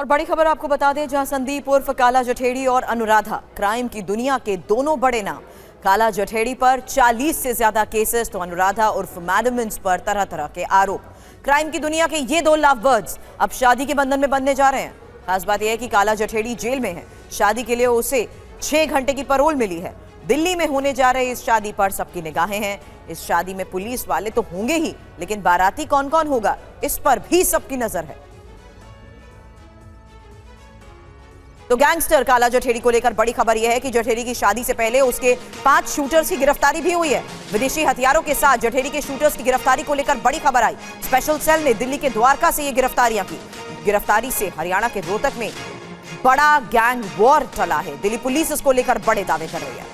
और बड़ी खबर आपको बता दें, जहां संदीप उर्फ काला जठेड़ी और अनुराधा क्राइम की दुनिया के दोनों बड़े नाम। काला जठेड़ी पर 40 से ज्यादा केसेस तो अनुराधा उर्फ मैडमिन्स पर तरह तरह के आरोप। क्राइम की दुनिया के ये दो लव बर्ड्स अब शादी के बंधन में बंधने जा रहे हैं। खास बात यह है कि काला जठेड़ी जेल में है। शादी के लिए उसे 6 घंटे की पैरोल मिली है। दिल्ली में होने जा रहे इस शादी पर सबकी निगाहें हैं। इस शादी में पुलिस वाले तो होंगे ही, लेकिन बाराती कौन कौन होगा इस पर भी सबकी नजर है। तो गैंगस्टर काला जठेड़ी को लेकर बड़ी खबर यह है कि जठेड़ी की शादी से पहले उसके 5 शूटर्स की गिरफ्तारी भी हुई है। विदेशी हथियारों के साथ जठेड़ी के शूटर्स की गिरफ्तारी को लेकर बड़ी खबर आई। स्पेशल सेल ने दिल्ली के द्वारका से ये गिरफ्तारियां की। गिरफ्तारी से हरियाणा के रोहतक में बड़ा गैंग वॉर चला है। दिल्ली पुलिस इसको लेकर बड़े दावे कर रही है।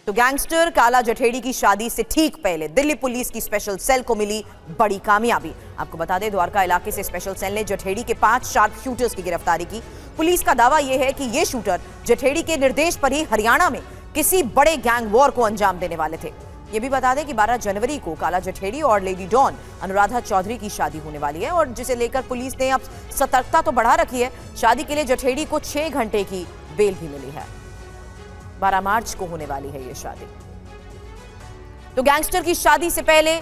तो गैंगस्टर काला जठेड़ी की शादी से ठीक पहले दिल्ली पुलिस की स्पेशल सेल को मिली बड़ी कामयाबी। आपको बता दें, द्वारका इलाके से स्पेशल सेल ने जठेड़ी के 5 शार्प शूटर्स की गिरफ्तारी की। पुलिस का दावा यह है कि ये शूटर जठेड़ी के निर्देश पर ही हरियाणा में किसी बड़े गैंग वॉर को अंजाम देने वाले थे। यह भी बता दें कि 12 जनवरी को काला जठेड़ी और लेडी डॉन अनुराधा चौधरी की शादी होने वाली है, और जिसे लेकर पुलिस ने अब सतर्कता तो बढ़ा रखी है। शादी के लिए जठेड़ी को 6 घंटे की बेल भी मिली है। 12 मार्च को होने वाली है ये शादी। तो गैंगस्टर की शादी से पहले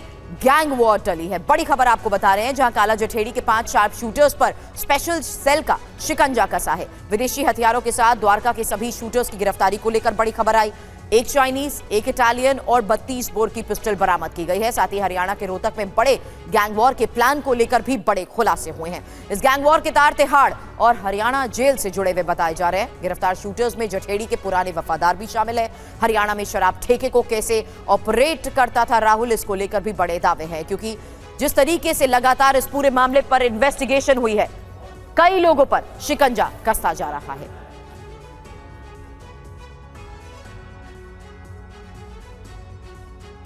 गैंग वॉर टली है। बड़ी खबर आपको बता रहे हैं, जहां काला जठेड़ी के 5 शार्प शूटर्स पर स्पेशल सेल का शिकंजा कसा है। विदेशी हथियारों के साथ द्वारका के सभी शूटर्स की गिरफ्तारी को लेकर बड़ी खबर आई। एक चाइनीज, एक इटालियन और 32 बोर की पिस्टल बरामद की गई है। साथ ही हरियाणा के रोहतक में बड़े गैंग वॉर के प्लान को लेकर भी बड़े खुलासे हुए हैं। इस गैंग वॉर के तार तिहाड़ और हरियाणा जेल से जुड़े हुए बताए जा रहे हैं। गिरफ्तार शूटर्स में जठेड़ी के पुराने वफादार भी शामिल है। हरियाणा में शराब ठेके को कैसे ऑपरेट करता था राहुल, इसको लेकर भी बड़े दावे हैं, क्योंकि जिस तरीके से लगातार इस पूरे मामले पर इन्वेस्टिगेशन हुई है, कई लोगों पर शिकंजा कसता जा रहा है।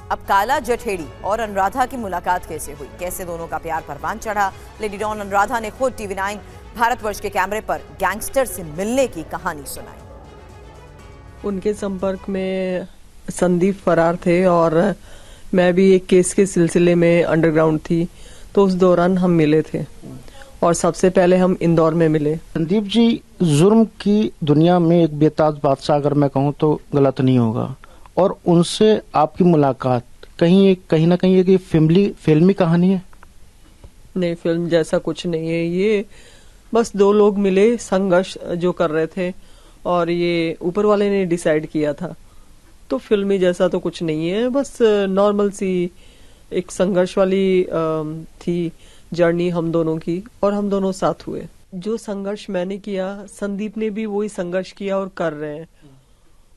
अब काला जठेड़ी और अनुराधा की मुलाकात कैसे हुई, कैसे दोनों का प्यार परवान चढ़ा, लेडी डॉन अनुराधा ने खुद TV9 भारतवर्ष के कैमरे पर गैंगस्टर से मिलने की कहानी सुनाई। उनके संपर्क में संदीप फरार थे और मैं भी एक केस के सिलसिले में अंडरग्राउंड थी, तो उस दौरान हम मिले थे और सबसे पहले हम इंदौर में मिले। संदीप जी, जुर्म की दुनिया में एक बेताज बादशाह अगर मैं कहूँ तो गलत नहीं होगा, और उनसे आपकी मुलाकात कहीं ना कहीं एक फिल्मी कहानी है। नहीं, फिल्म जैसा कुछ नहीं है ये, बस 2 लोग मिले, संघर्ष जो कर रहे थे और ये ऊपर वाले ने डिसाइड किया था, तो फिल्मी जैसा तो कुछ नहीं है। बस नॉर्मल सी एक संघर्ष वाली थी जर्नी हम दोनों की, और हम दोनों साथ हुए। जो संघर्ष मैंने किया, संदीप ने भी वही संघर्ष किया और कर रहे हैं।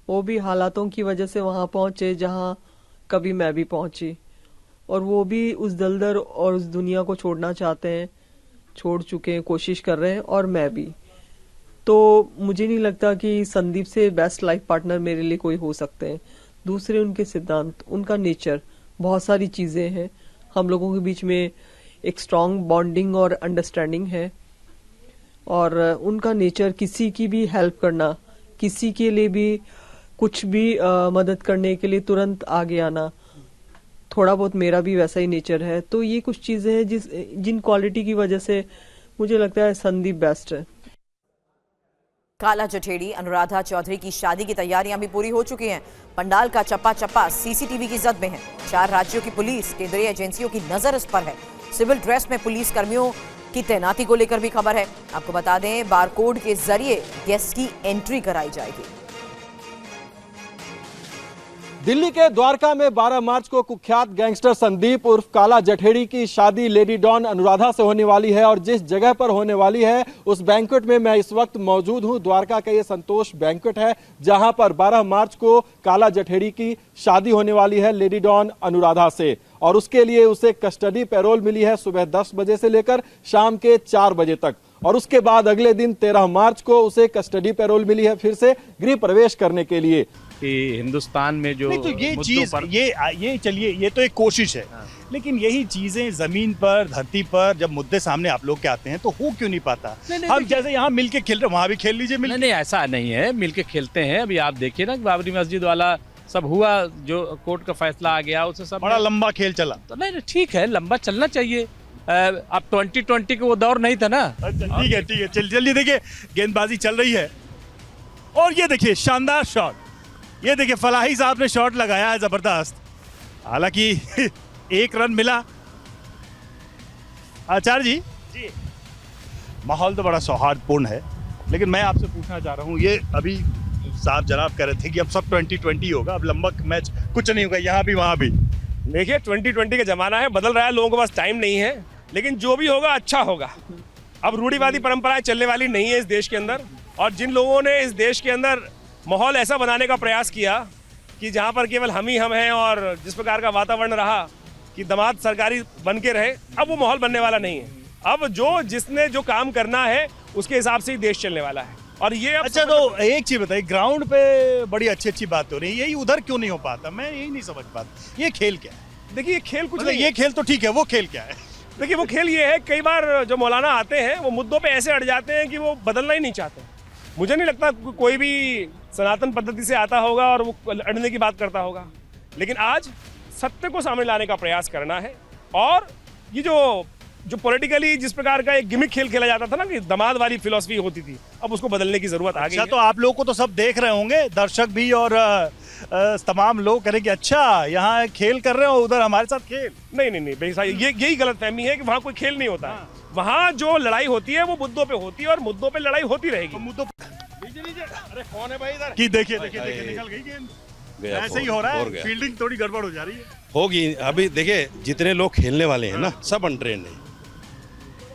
वो भी हालातों की वजह से वहां पहुंचे जहां कभी मैं भी पहुंची, और वो भी उस दलदल और उस दुनिया को छोड़ना चाहते हैं, छोड़ चुके हैं, कोशिश कर रहे हैं, और मैं भी। तो मुझे नहीं लगता कि संदीप से बेस्ट लाइफ पार्टनर मेरे लिए कोई हो सकते हैं। दूसरे उनके सिद्धांत, उनका नेचर, बहुत सारी चीजें हैं। हम लोगों के बीच में एक स्ट्रॉन्ग बॉन्डिंग और अंडरस्टैंडिंग है, और उनका नेचर किसी की भी हेल्प करना, किसी के लिए भी कुछ भी मदद करने के लिए तुरंत आगे आना, थोड़ा बहुत मेरा भी वैसा ही नेचर है। तो ये कुछ चीजें हैं जिन क्वालिटी की वजह से मुझे लगता है संदीप बेस्ट है। काला जठेड़ी अनुराधा चौधरी की शादी की तैयारियां भी पूरी हो चुकी हैं। पंडाल का चप्पा चप्पा CCTV की जद में है। 4 राज्यों की पुलिस, केंद्रीय एजेंसियों की नजर इस पर है। सिविल ड्रेस में पुलिस कर्मियों की तैनाती को लेकर भी खबर है। आपको बता दें, बारकोड के जरिए गेस्ट की एंट्री कराई जाएगी। दिल्ली के द्वारका में 12 मार्च को कुख्यात गैंगस्टर संदीप उर्फ काला जठेड़ी की शादी लेडी डॉन अनुराधा से होने वाली है, और जिस जगह पर होने वाली है उस बैंक्वेट में मैं इस वक्त मौजूद हूं। द्वारका का ये संतोष बैंक्वेट है, जहां पर 12 मार्च को काला जठेड़ी की शादी होने वाली है लेडी डॉन अनुराधा से, और उसके लिए उसे कस्टडी पैरोल मिली है सुबह 10 बजे से लेकर शाम के 4 बजे तक, और उसके बाद अगले दिन 13 मार्च को उसे कस्टडी पैरोल मिली है फिर से गृह प्रवेश करने के लिए। कि हिंदुस्तान में जो नहीं, तो ये चीज ये चलिए, ये तो एक कोशिश है, लेकिन यही चीजें जमीन पर, धरती पर जब मुद्दे सामने आप लोग के आते हैं तो हो क्यों नहीं पाता? हम जैसे यहाँ मिलके खेल रहे, वहाँ भी खेल लीजिए मिलके। नहीं, ऐसा नहीं है, मिलके खेलते हैं। अभी आप देखिए ना, बाबरी मस्जिद वाला सब हुआ, जो कोर्ट का फैसला आ गया, उससे सब बड़ा लंबा खेल चला। तो नहीं, ठीक है, लंबा चलना चाहिए। अब 2020 का वो दौर नहीं था ना। अच्छा ठीक है चलिए देखिए गेंदबाजी चल रही है और ये देखिए शानदार शॉट, ये देखिए फलाही साहब ने शॉट लगाया है जबरदस्त, हालांकि 1 रन मिला। आचार्य जी माहौल तो बड़ा सौहार्दपूर्ण है, लेकिन मैं आपसे पूछना चाह रहा हूँ, ये अभी साहब जनाब कह रहे थे कि अब सब 2020 होगा, अब लंबा मैच कुछ नहीं होगा यहाँ भी वहाँ भी। देखिए 2020 का जमाना है, बदल रहा है, लोगों के पास टाइम नहीं है, लेकिन जो भी होगा अच्छा होगा। अब रूढ़िवादी परंपराएं चलने वाली नहीं है इस देश के अंदर, और जिन लोगों ने इस देश के अंदर माहौल ऐसा बनाने का प्रयास किया कि जहां पर केवल हम ही हम हैं, और जिस प्रकार का वातावरण रहा कि दामाद सरकारी बन के रहे, अब वो माहौल बनने वाला नहीं है। अब जिसने जो काम करना है उसके हिसाब से ही देश चलने वाला है। और ये अच्छा तो एक चीज बताइए, ग्राउंड पे बड़ी अच्छी बात हो रही है, यही उधर क्यों नहीं हो पाता? मैं यही नहीं समझ पाता, ये खेल क्या है? देखिए ये खेल कुछ मतलब नहीं ये खेल तो ठीक है, वो खेल क्या है? देखिए वो खेल ये है, कई बार जो मौलाना आते हैं वो मुद्दों पे ऐसे अड़ जाते हैं कि वो बदलना ही नहीं चाहते। मुझे नहीं लगता कोई भी सनातन पद्धति से आता होगा और वो अड़ने की बात करता होगा, लेकिन आज सत्य को सामने लाने का प्रयास करना है। और ये जो पॉलिटिकली जिस प्रकार का एक गिमिक खेल खेला जाता था ना, कि दामाद वाली फिलॉसफी होती थी, अब उसको बदलने की जरूरत आ गई है। तो आप लोगों को तो सब देख रहे होंगे, दर्शक भी और तमाम लोग करें कि अच्छा यहाँ खेल कर रहे हो, उधर हमारे साथ खेल। नहीं बेसा यही गलतफहमी है कि वहाँ कोई खेल नहीं होता है। वहाँ जो लड़ाई होती है वो मुद्दों पे होती है, और मुद्दों पे लड़ाई होती रहेगी। मुद्दों अरे कौन है भाई इधर की? देखिए निकल गई गेंद। ऐसे ही हो रहा है, फील्डिंग थोड़ी गड़बड़ हो जा रही है। होगी अभी। देखिए जितने लोग खेलने वाले हैं ना, सब अनट्रेंड है,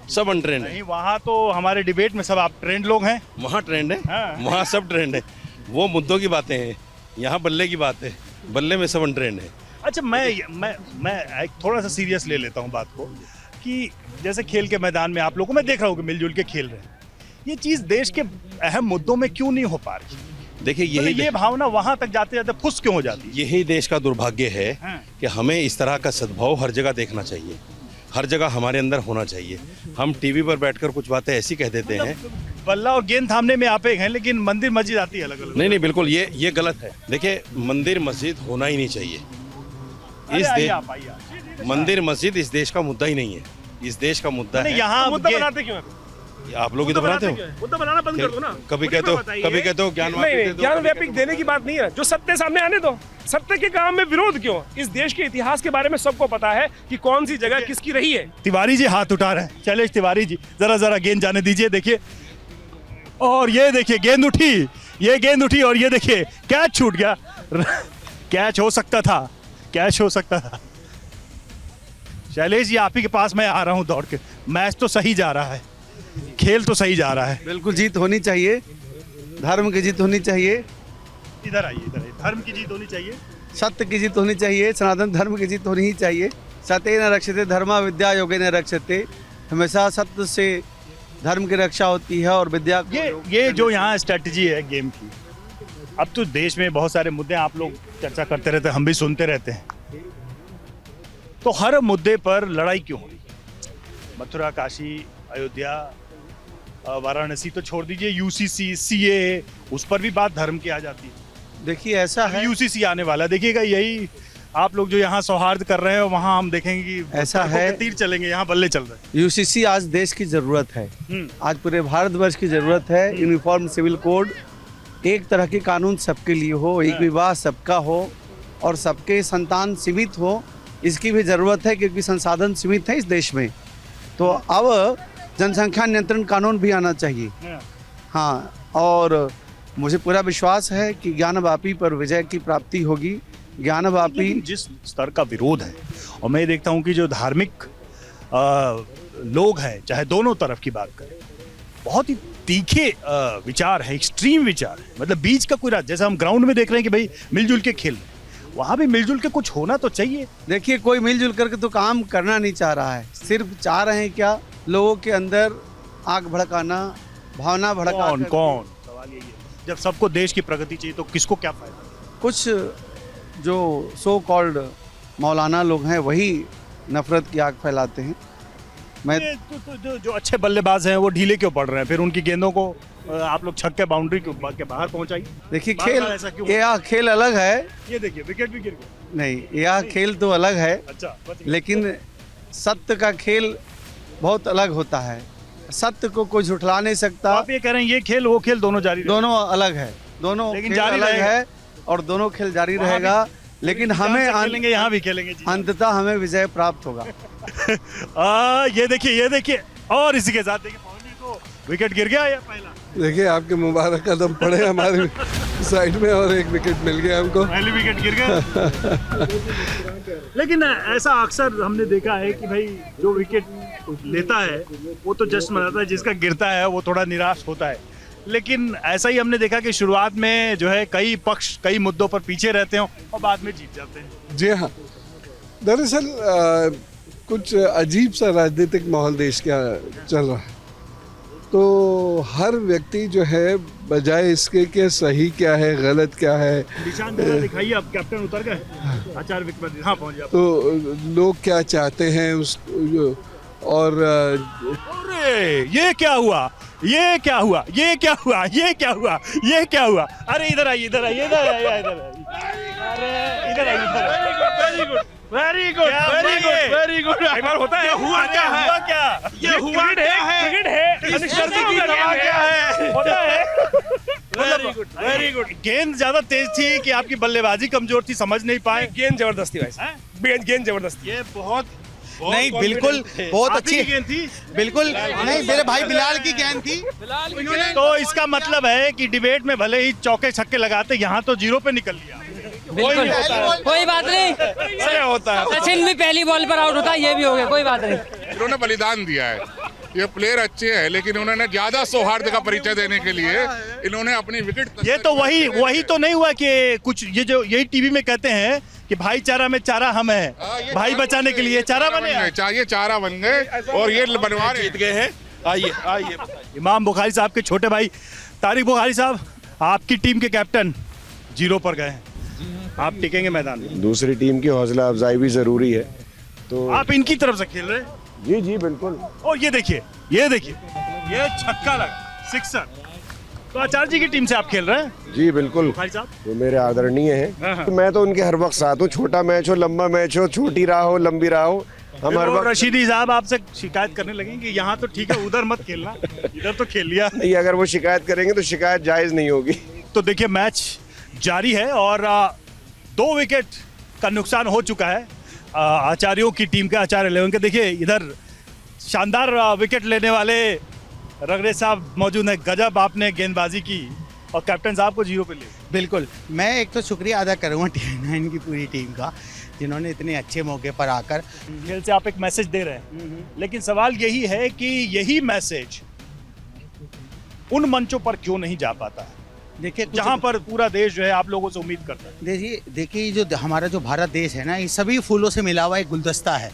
सब अनट्रेंड है। नहीं वहाँ तो हमारे डिबेट में सब आप ट्रेंड लोग हैं। वहाँ ट्रेंड है, हाँ। वहाँ सब ट्रेंड है, वो मुद्दों की बातें हैं, यहाँ बल्ले की बात है, बल्ले में सब अनट्रेंड है। अच्छा मैं एक थोड़ा सा सीरियस ले लेता हूँ बात को, कि जैसे खेल के मैदान में आप लोगों को मैं देख रहा हूँ कि मिलजुल के खेल रहे हैं, ये चीज देश के अहम मुद्दों में क्यों नहीं हो पा रही? देखिए ये भावना वहां तक जाते जाते फुस क्यों हो जाती है? यही देश का दुर्भाग्य है हाँ। कि हमें इस तरह का सद्भाव हर जगह देखना चाहिए, हर जगह हमारे अंदर होना चाहिए। हम टीवी पर बैठकर कुछ बातें ऐसी कह देते हैं। बल्ला और गेंद थामने में आप एक हैं, लेकिन मंदिर मस्जिद आती है अलग अलग। नहीं बिल्कुल ये गलत है। देखिए मंदिर मस्जिद होना ही नहीं चाहिए इस देश। मंदिर मस्जिद इस देश का मुद्दा ही नहीं है, इस देश का मुद्दा है। यहाँ मुद्दा बनाते क्यों हैं? आप लोग ही तो बनाते हो। मुद्दा बनाना बंद कर दो ना। कभी कहते हो ज्ञान व्यापी देने की बात नहीं है, जो सत्य सामने आने दो। सत्य के काम में विरोध क्यों? इस देश के इतिहास के बारे में सबको पता है कि कौन सी जगह किसकी रही है। तिवारी जी हाथ उठा रहे हैं, शैलेश तिवारी जी जरा गेंद जाने दीजिए। देखिए और ये देखिए गेंद उठी, ये गेंद उठी और ये देखिए कैच छूट गया। कैच हो सकता था, कैच हो सकता था। शैलेश जी आप ही के पास मैं आ रहा हूँ दौड़ के। मैच तो सही जा रहा है, खेल तो सही जा रहा है। बिल्कुल जीत होनी चाहिए, धर्म की जीत होनी चाहिए। इधर आइए, धर्म की जीत होनी चाहिए, सत्य की जीत होनी चाहिए, सनातन धर्म की जीत होनी ही चाहिए। सत्य न रक्षते धर्मा विद्या योगे न रक्षते। हमेशा सत्य से धर्म की रक्षा होती है और विद्या ये जो यहाँ स्ट्रेटजी है गेम की। अब तो देश में बहुत सारे मुद्दे आप लोग चर्चा करते रहते हैं, हम भी सुनते रहते हैं, तो हर मुद्दे पर लड़ाई क्यों हो रही? मथुरा, काशी, अयोध्या, वाराणसी तो छोड़ दीजिए, यूसीसी, सीए, उस पर भी बात धर्म की आ जाती है। देखिए ऐसा है, यूसीसी आने वाला देखिएगा, यही आप लोग जो यहाँ सौहार्द कर रहे हैं वहाँ हम देखेंगे कि ऐसा है, तीर चलेंगे, यहाँ बल्ले चल रहे हैं। यूसीसी आज देश की जरूरत है, आज पूरे भारतवर्ष की जरूरत है। यूनिफॉर्म सिविल कोड, एक तरह के कानून सबके लिए हो, एक विवाह सबका हो और सबके संतान सीमित हो, इसकी भी जरूरत है क्योंकि संसाधन सीमित है इस देश में। तो अब जनसंख्या नियंत्रण कानून भी आना चाहिए। हाँ, और मुझे पूरा विश्वास है कि ज्ञानवापी पर विजय की प्राप्ति होगी। ज्ञानवापी जिस स्तर का विरोध है, और मैं देखता हूँ कि जो धार्मिक लोग हैं, चाहे दोनों तरफ की बात करें, बहुत ही तीखे विचार है, एक्सट्रीम विचार है। मतलब बीच का कोई राज, जैसे हम ग्राउंड में देख रहे हैं कि भाई मिलजुल के खेल, वहाँ भी मिलजुल के कुछ होना तो चाहिए। देखिए कोई मिलजुल करके तो काम करना नहीं चाह रहा है, सिर्फ चाह रहे हैं क्या, लोगों के अंदर आग भड़काना, भावना भड़काना। कौन सवाल यही है, जब सबको देश की प्रगति चाहिए तो किसको क्या फायदा? कुछ जो सो कॉल्ड मौलाना लोग हैं वही नफरत की आग फैलाते हैं। मैं जो अच्छे बल्लेबाज हैं वो ढीले क्यों पड़ रहे हैं? फिर उनकी गेंदों को आप लोग छक्के बाउंड्री के बाहर पहुंचाइए। देखिए यह खेल अलग है। ये देखिए विकेट भी गिर गया। नहीं, यह खेल तो अलग है। अच्छा, लेकिन सत्य का खेल बहुत अलग होता है। सत्य को कोई झुठला नहीं सकता। आप ये कह रहे हैं ये खेल वो खेल दोनों जारी रहेगा। दोनों अलग है, दोनों लेकिन खेल जारी अलग रहेगा। है और दोनों खेल जारी रहेगा, लेकिन हमें खेलेंगे, यहाँ भी खेलेंगे जी। अंततः हमें विजय प्राप्त होगा। ये देखिए और इसी के साथ देखिए पहुंचने को विकेट गिर गया या पहला देखिए आपके मुबारक कदम पड़े हमारे साइड में और एक विकेट मिल गया हमको। पहली विकेट गिर गया। लेकिन ऐसा अक्सर हमने देखा है कि भाई जो विकेट लेता है वो तो जश्न मनाता है, जिसका गिरता है वो थोड़ा निराश होता है। लेकिन ऐसा ही हमने देखा कि शुरुआत में जो है कई पक्ष कई मुद्दों पर पीछे रहते हैं और बाद में जीत जाते हैं। जी हाँ, दरअसल कुछ अजीब सा राजनीतिक माहौल देश का चल रहा है, तो हर व्यक्ति जो है बजाय इसके कि सही क्या है गलत क्या है, निशान दिखाइए। अब कैप्टन उतर गए, आचार्य विक्रमादित्य हाँ पहुंच गया। तो लोग क्या चाहते हैं उस और अरे ये क्या हुआ, ये क्या हुआ, ये क्या हुआ, ये क्या हुआ, ये क्या हुआ। अरे इधर आइए, इधर आइए, इधर आइए, इधर आइए। अरे इधर आइए, very good, very good, very good, very good. कई बार होता है। हुआ क्या, हुआ क्या, ये हुआ है, क्रिकेट है, क्या है, होता है। Very good. गेंद ज्यादा तेज थी कि आपकी बल्लेबाजी कमजोर थी, समझ नहीं पाए। गेंद जबरदस्ती भाई, गेंद जबरदस्ती। ये बहुत नहीं बिल्कुल बहुत अच्छी गेंद थी, बिल्कुल नहीं, मेरे भाई बिलाल की गेंद थी। तो इसका मतलब है कि डिबेट में भले ही चौके छक्के लगाते, यहाँ तो जीरो पे निकल लिया। बिल्कुल कोई बात नहीं, होता है। सचिन भी पहली बॉल पर आउट होता है, ये भी हो गया, कोई बात नहीं। इन्होंने बलिदान दिया है, ये प्लेयर अच्छे हैं, लेकिन उन्होंने ज्यादा सौहार्द का परिचय देने के लिए इन्होंने अपनी विकेट। ये तो वही तो नहीं हुआ कि कुछ ये जो यही टीवी में कहते हैं कि भाईचारा में चारा हम है, भाई बचाने के लिए चारा बने, ये चारा बन गए और ये बनवा जीत गए हैं। आइए आइए, इमाम बुखारी साहब के छोटे भाई तारिक बुखारी साहब, आपकी टीम के कैप्टन जीरो पर गए हैं, आप टिकेंगे मैदान में? दूसरी टीम की हौसला अफजाई भी जरूरी है, तो आप इनकी तरफ से खेल रहे हैं? जी जी बिल्कुल। और ये देखिए, ये देखिए, ये छक्का लगा, सिक्सर। तो आचार्य जी की टीम से आप खेल रहे हैं? जी बिल्कुल, भाई साहब वो मेरे आदरणीय हैं। तो मैं तो उनके हर वक्त साथ हूँ, छोटा मैच हो लंबा मैच हो, छोटी राह हो लंबी राह हो, हम हर वक्त। रशीदी साहब आपसे शिकायत करने लगे कि यहाँ तो ठीक है, उधर मत खेलना, इधर तो खेल लिया। नहीं, अगर वो शिकायत करेंगे तो शिकायत जायज नहीं होगी। तो देखिए मैच जारी है और 2 विकेट का नुकसान हो चुका है आचार्यों की टीम का, आचार्य 11 के। देखिए इधर शानदार विकेट लेने वाले रगड़े साहब मौजूद हैं, गजब आपने गेंदबाजी की और कैप्टन साहब को जीरो पे ले। बिल्कुल, मैं एक तो शुक्रिया अदा करूँगा टीम9 की पूरी टीम का, जिन्होंने इतने अच्छे मौके पर आकर खेल से आप एक मैसेज दे रहे हैं, लेकिन सवाल यही है कि यही मैसेज उन मंचों पर क्यों नहीं जा पाता है, देखिए जहां पर पूरा देश जो है आप लोगों से उम्मीद करता है। देखिए जो हमारा जो भारत देश है ना, ये सभी फूलों से मिला हुआ एक गुलदस्ता है,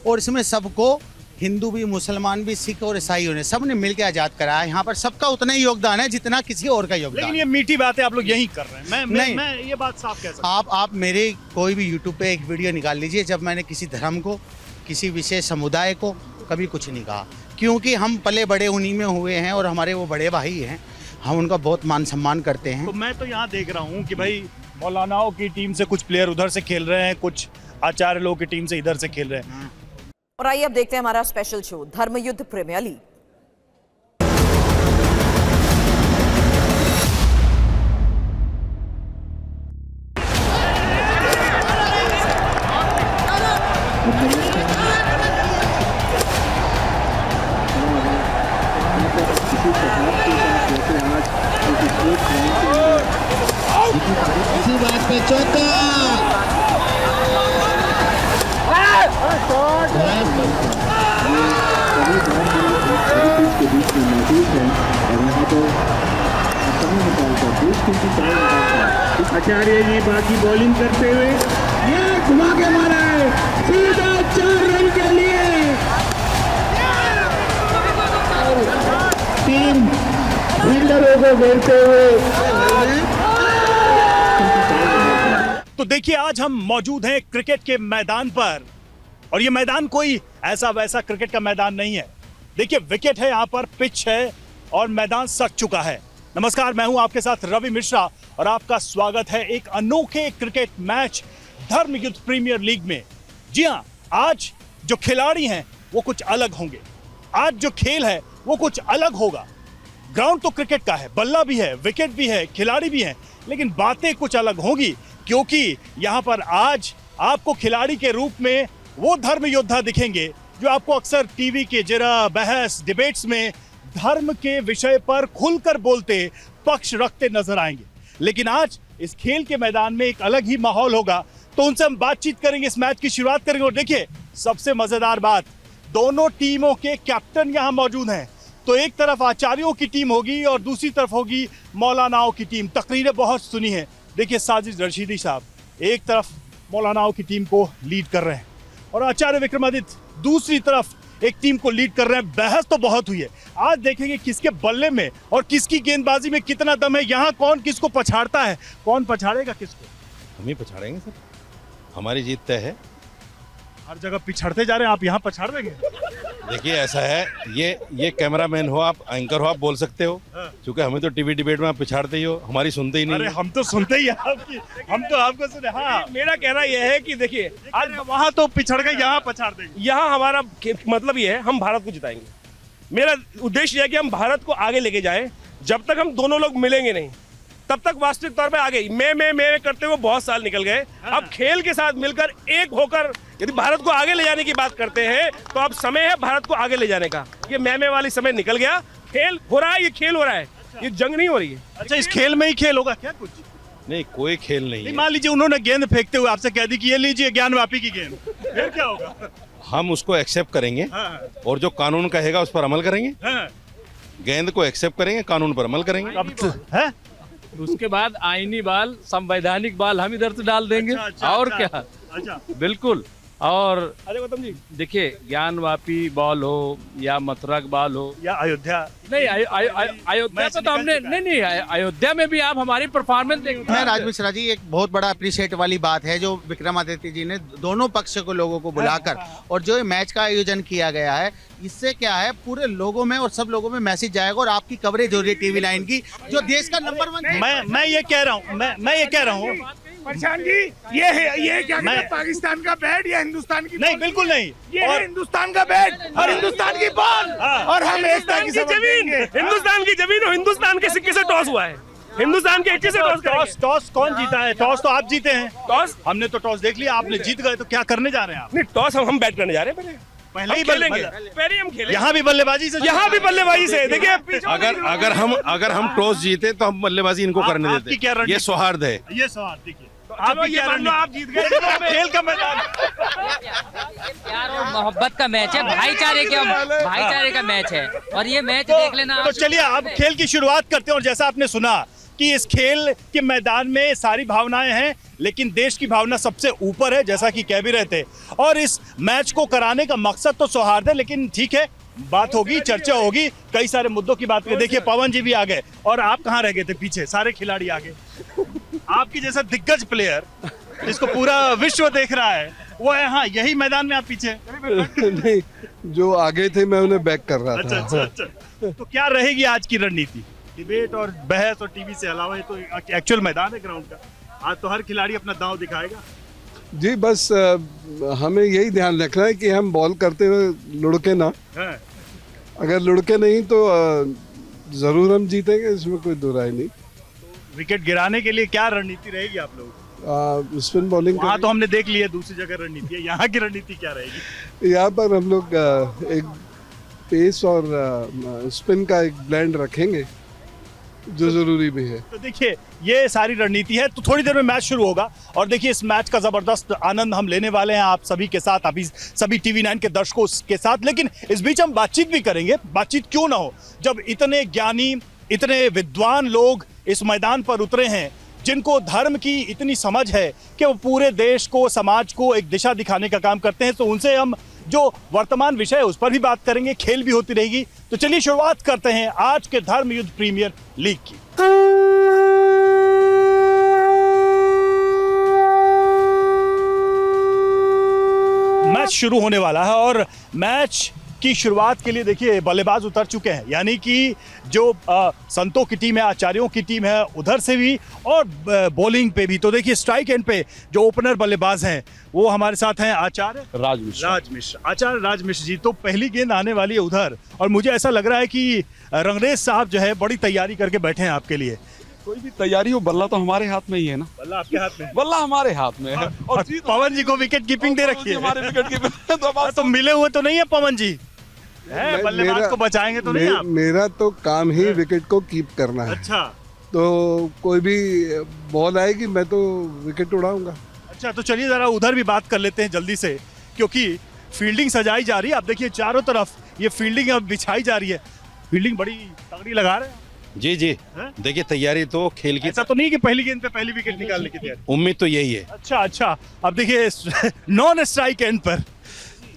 और इसमें सबको, हिंदू भी, मुसलमान भी, सिख और ईसाइयों ने सबने मिलकर आजाद कराया। यहाँ पर सबका उतना ही योगदान है जितना किसी और का योगदान। लेकिन ये मीठी बातें आप लोग यही कर रहे हैं, मैं ये बात साफ कह सकता हूं। आप मेरे कोई भी यूट्यूब पे एक वीडियो निकाल लीजिए जब मैंने किसी धर्म को, किसी विशेष समुदाय को कभी कुछ नहीं कहा, क्योंकि हम पले बड़े उन्हीं में हुए हैं और हमारे वो बड़े भाई हैं, हम उनका बहुत मान सम्मान करते हैं। तो मैं तो यहाँ देख रहा हूँ कि भाई मौलानाओं की टीम से कुछ प्लेयर उधर से खेल रहे हैं, कुछ आचार्य लोगों की टीम से इधर से खेल रहे हैं। और आइए अब देखते हैं हमारा स्पेशल शो धर्मयुद्ध प्रीमियर लीग। इसी बात पे चौका आचार्य जी बाकी बॉलिंग करते हुए ये घुमा के मारा है सीधा 4 रन के लिए। टीम फील्डरों को घेरते हुए। तो देखिए आज हम मौजूद हैं क्रिकेट के मैदान पर, और ये मैदान कोई ऐसा वैसा क्रिकेट का मैदान नहीं है। देखिए विकेट है यहाँ पर, पिच है और मैदान सक चुका है। नमस्कार, मैं हूं आपके साथ रवि मिश्रा और आपका स्वागत है एक अनोखे क्रिकेट मैच धर्मयुद्ध प्रीमियर लीग में। जी हां, आज जो खिलाड़ी हैं वो कुछ अलग होंगे। आज जो खेल है वो कुछ अलग होगा। ग्राउंड तो क्रिकेट का है, बल्ला भी है, विकेट भी है, खिलाड़ी भी हैं, लेकिन बातें कुछ अलग होंगी, क्योंकि यहाँ पर आज आपको खिलाड़ी के रूप में वो धर्म योद्धा दिखेंगे जो आपको अक्सर टीवी के जरा बहस डिबेट्स में धर्म के विषय पर खुलकर बोलते, पक्ष रखते नजर आएंगे। लेकिन आज इस खेल के मैदान में एक अलग ही माहौल होगा, तो उनसे हम बातचीत करेंगे, इस मैच की शुरुआत करेंगे। और देखिए, सबसे मजेदार बात, दोनों टीमों के कैप्टन यहाँ मौजूद हैं। तो एक तरफ आचार्यों की टीम होगी और दूसरी तरफ होगी मौलानाओं की टीम। तकरीरें बहुत सुनी है। देखिए, साजिद रशीदी साहब एक तरफ मौलानाओं की टीम को लीड कर रहे हैं और आचार्य विक्रमादित्य दूसरी तरफ एक टीम को लीड कर रहे हैं। बहस तो बहुत हुई है, आज देखेंगे किसके बल्ले में और किसकी गेंदबाजी में कितना दम है, यहाँ कौन किसको पछाड़ता है, कौन पछाड़ेगा किसको। हम ही पछाड़ेंगे सर, हमारी जीत तय है। हर जगह पिछड़ते जा रहे हैं, आप यहाँ पछाड़ देंगे। देखिए, ऐसा है, ये कैमरामैन हो आप, एंकर हो आप, बोल सकते हो, क्योंकि हमें तो टीवी डिबेट में आप पिछाड़ते ही हो, हमारी सुनते ही नहीं। अरे हम तो सुनते ही हैं आपकी, हम तो आपको सुने। हाँ, मेरा कहना यह है कि देखिए, आज वहां तो पिछड़ गए, यहाँ पछाड़ देंगे। यहाँ हमारा मतलब ये है, हम भारत को जिताएंगे। मेरा उद्देश्य है कि हम भारत को आगे लेके जाएं। जब तक हम दोनों लोग मिलेंगे नहीं, तब तक वास्तविक तौर पे आगे मैं करते हुए बहुत साल निकल गए। अब खेल के साथ मिलकर एक होकर यदि भारत को आगे ले जाने की बात करते हैं, तो अब समय है भारत को आगे ले जाने का। ये मैं वाली समय निकल गया, खेल हो रहा है, ये खेल हो रहा है, ये जंग नहीं हो रही है। अच्छा, इस खेल में ही खेल होगा क्या कुछ? नहीं, कोई खेल नहीं है। मान लीजिए उन्होंने गेंद फेंकते हुए आपसे कह दी कि ये लीजिए ज्ञानवापी की गेंद, फिर क्या होगा? हम उसको एक्सेप्ट करेंगे और जो कानून कहेगा उस पर अमल करेंगे। गेंद को एक्सेप्ट करेंगे, कानून पर अमल करेंगे। है उसके बाद आईनी बाल, संवैधानिक बाल हम इधर से डाल देंगे। अच्छा, और अच्छा, क्या? अच्छा, बिल्कुल। और अरे गौतम जी, देखिए, ज्ञानवापी बॉल हो या मथुरा बॉल हो या अयोध्या, नहीं अयोध्या तो हमने नहीं अयोध्या में भी आप हमारी परफॉर्मेंस देखते हैं। राज मिश्रा जी, एक बहुत बड़ा अप्रिशिएट वाली बात है जो विक्रमादित्य जी ने दोनों पक्ष को लोगों को बुलाकर और जो मैच का आयोजन किया गया है, इससे क्या है पूरे लोगों में और सब लोगों में मैसेज जाएगा और आपकी कवरेज हो रही है टीवी 9 की, जो देश का नंबर 1। मैं ये कह रहा हूँ प्रशांत जी, ये क्या कहते हैं, पाकिस्तान का बैट या हिंदुस्तान की? नहीं, बिल्कुल नहीं। ये है हिंदुस्तान का बैट और हिंदुस्तान की बॉल और हम हिंदुस्तान की जमीन, हिंदुस्तान की जमीन और हिंदुस्तान के सिक्के से टॉस हुआ है। हिंदुस्तान के इक्के से टॉस कौन जीता है? टॉस तो आप जीते हैं। टॉस हमने तो टॉस देख लिया, आपने जीत गए, तो क्या करने जा रहे हैं आप? नहीं, टॉस हम बैट करने जा रहे हैं। पहले ही खेलेंगे, पहले हम खेलेंगे। यहाँ भी बल्लेबाजी से, यहाँ भी बल्लेबाजी से। देखिए, अगर हम टॉस जीते तो हम बल्लेबाजी इनको करने देते हैं। ये सौहार्द है। ये सौहार्द, देखिए आप जीत गए। खेल का मैदान प्यार और मोहब्बत का मैच है, भाईचारे का मैच है, और ये मैच देख लेना। तो चलिए अब खेल की शुरुआत करते हैं। और जैसा आपने सुना कि इस खेल के मैदान में सारी भावनाएं हैं, लेकिन देश की भावना सबसे ऊपर है, जैसा कि कह भी रहे थे। और इस मैच को कराने का मकसद तो सौहार्द है, लेकिन ठीक है, बात होगी, चर्चा होगी, कई सारे मुद्दों की बात करें। देखिए, पवन जी भी आ गए और आप कहाँ रह गए थे पीछे? सारे खिलाड़ी आ गए। आपकी जैसा दिग्गज प्लेयर जिसको पूरा विश्व देख रहा है, वो है। हाँ, यही मैदान में आप पीछे? नहीं, जो आगे थे मैं उन्हें बैक कर रहा था। अच्छा। तो क्या रहेगी आज की रणनीति? डिबेट और बहस और टीवी से अलावा ये तो एक्चुअल मैदान है ग्राउंड का। आज तो हर खिलाड़ी अपना दांव दिखाएगा। जी, बस हमें यही ध्यान रखना है कि हम बॉल करते हुए लुढ़के ना। अगर लुढ़के नहीं तो जरूर हम जीतेंगे, इसमें कोई दो राय नहीं। विकेट गिराने के लिए क्या रणनीति रहेगी आप लोग? Spin bowling. वहाँ तो हमने देख लिया, दूसरी जगह रणनीति है, यहाँ की रणनीति क्या रहेगी? यहाँ पर हम लोग एक पेस और स्पिन का एक ब्लेंड रखेंगे, जो जरूरी भी है। तो देखिए, ये सारी रणनीति है। तो थोड़ी देर में मैच शुरू होगा और देखिए, इस मैच का जबरदस्त आनंद हम लेने वाले हैं आप सभी के साथ, अभी सभी टीवी 9 के दर्शकों के साथ। लेकिन इस बीच हम बातचीत भी करेंगे। बातचीत क्यों ना हो, जब इतने ज्ञानी, इतने विद्वान लोग इस मैदान पर उतरे हैं, जिनको धर्म की इतनी समझ है कि वो पूरे देश को, समाज को एक दिशा दिखाने का काम करते हैं। तो उनसे हम जो वर्तमान विषय है उस पर भी बात करेंगे, खेल भी होती रहेगी। तो चलिए शुरुआत करते हैं आज के धर्म युद्ध प्रीमियर लीग की। मैच शुरू होने वाला है और मैच की शुरुआत के लिए देखिए बल्लेबाज उतर चुके हैं, यानी कि जो संतों की टीम है, आचार्यों की टीम है, उधर से भी और बॉलिंग पे भी। तो देखिए स्ट्राइक एंड पे जो ओपनर बल्लेबाज हैं वो हमारे साथ हैं आचार्य राज मिश्र। आचार्य राज मिश्र जी, तो पहली गेंद आने वाली है उधर और मुझे ऐसा लग रहा है कि रंगरेज साहब जो है बड़ी तैयारी करके बैठे हैं आपके लिए। कोई भी तैयारी हो, बल्ला तो हमारे हाथ में ही है ना। बल्ला आपके हाथ में? बल्ला हमारे हाथ में है। और पवन जी को विकेट कीपिंग दे रखी है। हमारे विकेट कीपिंग तो मिले हुए तो नहीं है पवन जी, है बल्लेबाज को बचाएंगे तो नहीं आप? मेरा तो काम ही विकेट को कीप करना है। अच्छा, तो कोई भी बॉल आएगी मैं तो विकेट उड़ाऊंगा। अच्छा, तो चलिए जरा उधर भी बात कर लेते हैं जल्दी से, क्योंकि फील्डिंग सजाई जा रही है। आप देखिए चारों तरफ ये फील्डिंग अब बिछाई जा रही है, फील्डिंग बड़ी तगड़ी लगा रहे हैं। जी जी, देखिए तैयारी तो खेल की, ऐसा तो नहीं कि पहली गेंद पे पहली विकेट निकालने की तैयारी? उम्मीद तो यही है। अच्छा अच्छा, अब देखिए नॉन स्ट्राइक एंड पर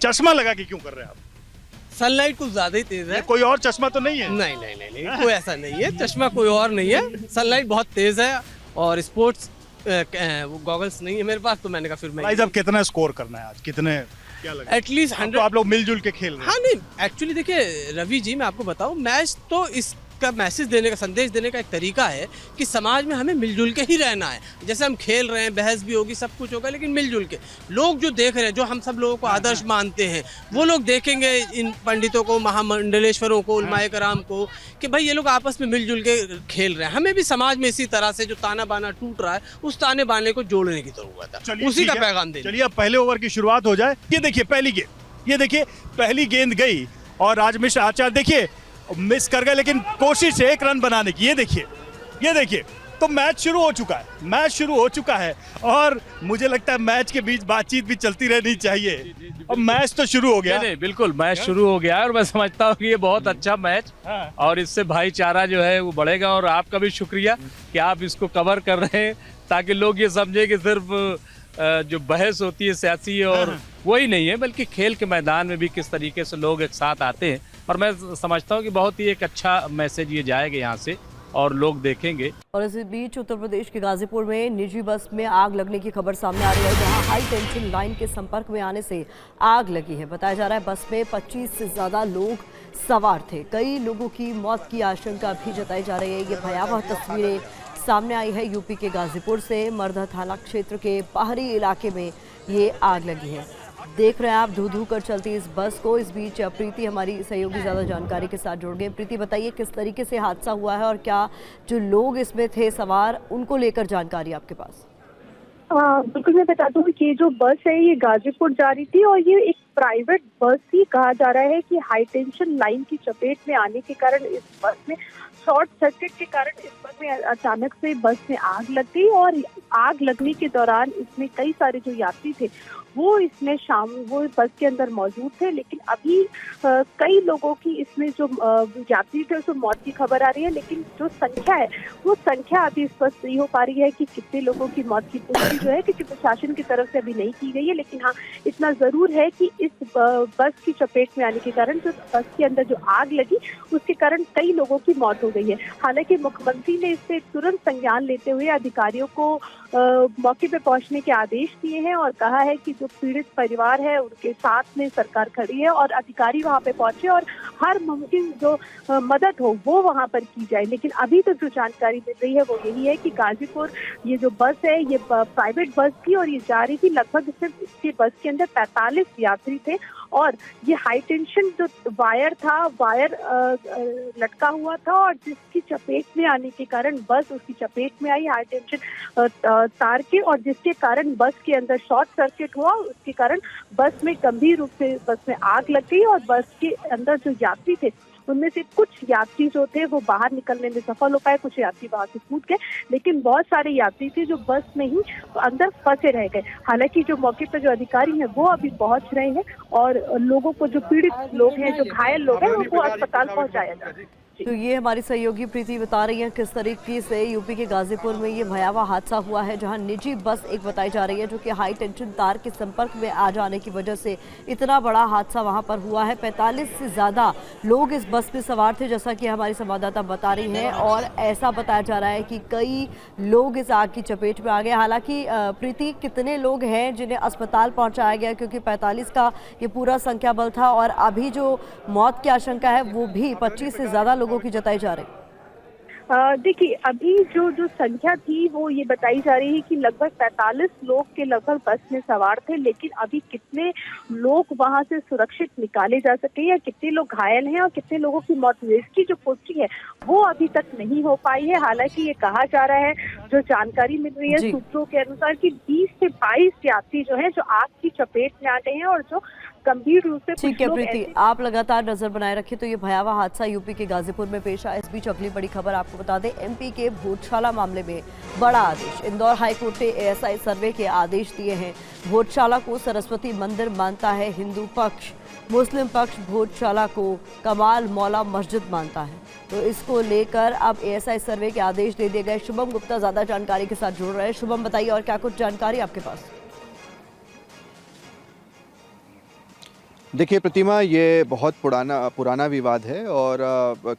चश्मा लगा के क्यों कर रहे हैं आप? सनलाइट कुछ ज्यादा ही तेज है। कोई और चश्मा तो नहीं है? नहीं, कोई ऐसा नहीं है, चश्मा कोई और नहीं है, सनलाइट बहुत तेज है और स्पोर्ट्स वो गॉगल्स नहीं है मेरे पास, तो मैंने कहा फिर मैं। अब कितना स्कोर करना है आज, कितने क्या लगा? एटलीस्ट 100। तो आप लोग मिलजुल के खेल रहे हैं? हाँ नहीं, एक्चुअली देखिए रवि जी, मैं आपको बताऊं, मैच तो इसका मैसेज देने का, संदेश देने का एक तरीका है कि समाज में हमें मिलजुल के ही रहना है। जैसे हम खेल रहे हैं, बहस भी होगी, सब कुछ होगा, लेकिन मिलजुल के। लोग जो देख रहे हैं, जो हम सब लोगों को आदर्श मानते हैं, वो लोग देखेंगे इन पंडितों को, महामंडलेश्वरों को, उलमाए कराम को, कि भाई ये लोग आपस में मिलजुल के खेल रहे हैं। हमें भी समाज में इसी तरह से जो ताना बाना टूट रहा है, उस ताने बाने को जोड़ने की जरूरत है, उसी का पैगाम देना। चलिए अब पहले ओवर की शुरुआत हो जाए। ये देखिए पहली गेंद, ये देखिए पहली गेंद गई और राज मिश्र आचार्य देखिए मिस कर गए, लेकिन कोशिश है 1 रन बनाने की। ये देखिए तो मैच शुरू हो चुका है और मुझे लगता है मैच के बीच बातचीत भी चलती रहनी चाहिए। अब मैच तो शुरू हो गया। नहीं, बिल्कुल मैच शुरू हो गया है और मैं समझता हूँ कि ये बहुत अच्छा मैच और इससे भाईचारा जो है वो बढ़ेगा। और आपका भी शुक्रिया कि आप इसको कवर कर रहे हैं, ताकि लोग ये समझे कि सिर्फ जो बहस होती है सियासी और वही नहीं है, बल्कि खेल के मैदान में भी किस तरीके से लोग एक साथ आते हैं। और मैं समझता हूँ कि बहुत ही एक अच्छा मैसेज ये जाएगा यहाँ से और लोग देखेंगे। और इसी बीच उत्तर प्रदेश के गाजीपुर में निजी बस में आग लगने की खबर सामने आ रही है, जहां हाई टेंशन लाइन के संपर्क में आने से आग लगी है। बताया जा रहा है बस में 25 से ज्यादा लोग सवार थे। कई लोगों की मौत की आशंका भी जताई जा रही है। ये भयावह तस्वीरें सामने आई है यूपी के गाजीपुर से। मरधा थाना क्षेत्र के बाहरी इलाके में ये आग लगी है। देख रहे हैं आप धू कर चलती इस बस को। इस बीच प्रीति हमारी सहयोगी ज्यादा जानकारी के साथ जुड़ गए। प्रीति, बताइए किस तरीके से हादसा हुआ है और क्या जो लोग इसमें थे सवार, उनको लेकर जानकारी आपके पास? बिल्कुल, मैं बता दूं कि ये जो बस है ये गाजीपुर जा रही थी और ये एक प्राइवेट बस ही कहा जा रहा है कि हाई टेंशन लाइन की चपेट में आने के कारण इस बस में शॉर्ट सर्किट के कारण इस बस में अचानक से बस में आग लग गई। और आग लगने के दौरान इसमें कई सारे जो यात्री थे वो बस के अंदर मौजूद थे, लेकिन अभी कई लोगों की इसमें जो यात्री थे उसमें मौत की खबर आ रही है। लेकिन जो संख्या है वो संख्या अभी स्पष्ट नहीं हो पा रही है कि कितने लोगों की मौत की पुष्टि जो है किसी प्रशासन की तरफ से अभी नहीं की गई है। लेकिन हाँ, इतना जरूर है कि इस बस की चपेट में आने के कारण जो बस के अंदर जो आग लगी उसके कारण कई लोगों की मौत हो गई है। हालांकि मुख्यमंत्री ने इससे तुरंत संज्ञान लेते हुए अधिकारियों को मौके पे पहुंचने के आदेश दिए हैं और कहा है कि जो पीड़ित परिवार है उनके साथ में सरकार खड़ी है और अधिकारी वहां पे पहुंचे और हर मुमकिन जो मदद हो वो वहां पर की जाए। लेकिन अभी तो जो जानकारी मिल रही है वो यही है कि गाजीपुर ये जो बस है ये प्राइवेट बस थी और ये जा रही थी। लगभग सिर्फ इसके बस के अंदर 45 यात्री थे और ये हाई टेंशन जो वायर लटका हुआ था और जिसकी चपेट में आने के कारण बस उसकी चपेट में आई हाई टेंशन तार के, और जिसके कारण बस के अंदर शॉर्ट सर्किट हुआ। उसके कारण बस में गंभीर रूप से बस में आग लग गई और बस के अंदर जो यात्री थे उनमें से कुछ यात्री जो थे वो बाहर निकलने में सफल हो पाए, कुछ यात्री बाहर से कूद गए, लेकिन बहुत सारे यात्री थे जो बस में ही अंदर फंसे रह गए। हालांकि जो मौके पर जो अधिकारी हैं वो अभी पहुंच रहे हैं और लोगों को, जो पीड़ित लोग हैं, जो घायल लोग हैं, उनको अस्पताल पहुंचाया जा रहा है। तो ये हमारी सहयोगी प्रीति बता रही है किस तरीके से यूपी के गाजीपुर में ये भयावह हादसा हुआ है, जहां निजी बस एक बताई जा रही है जो कि हाई टेंशन तार के संपर्क में आ जाने की वजह से इतना बड़ा हादसा वहां पर हुआ है। 45 से ज्यादा लोग इस बस में सवार थे, जैसा कि हमारी संवाददाता बता रही हैं, और ऐसा बताया जा रहा है कि कई लोग इस आग की चपेट में आ गए। हालांकि प्रीति, कितने लोग हैं जिन्हें अस्पताल पहुंचाया गया, क्योंकि 45 का ये पूरा संख्या बल था और अभी जो मौत की आशंका है वो भी 25 से ज्यादा लोगों की जताई जा रही। देखिए, अभी जो संख्या थी वो ये बताई जा रही है कि लगभग 45 लोग के लगभग बस में सवार थे, लेकिन अभी कितने लोग वहां से सुरक्षित निकाले जा सके या कितने लोग घायल हैं और कितने लोगों की मौत हुई, इसकी जो पुष्टि है वो अभी तक नहीं हो पाई है। हालांकि ये कहा जा रहा है, जो जानकारी मिल रही है सूत्रों के अनुसार, कि 20 से 22 यात्री जो है जो आग की चपेट में आ गए हैं और जो गंभीर रूप से। ठीक है प्रीति, आप लगातार नजर बनाए रखिए। तो ये भयावह हादसा यूपी के गाजीपुर में पेश आया। इस बीच अगली बड़ी खबर आपको बता दें, एमपी के भोजशाला मामले में बड़ा आदेश। इंदौर हाईकोर्ट ने एएसआई सर्वे के आदेश दिए हैं। भोजशाला को सरस्वती मंदिर मानता है हिंदू पक्ष, मुस्लिम पक्ष भोजशाला को कमाल मौला मस्जिद मानता है। तो इसको लेकर अब एएसआई सर्वे के आदेश दे दिए गए। शुभम गुप्ता ज्यादा जानकारी के साथ जुड़ रहे हैं। शुभम, बताइए और क्या कुछ जानकारी आपके पास? देखिए प्रतिमा, ये बहुत पुराना विवाद है और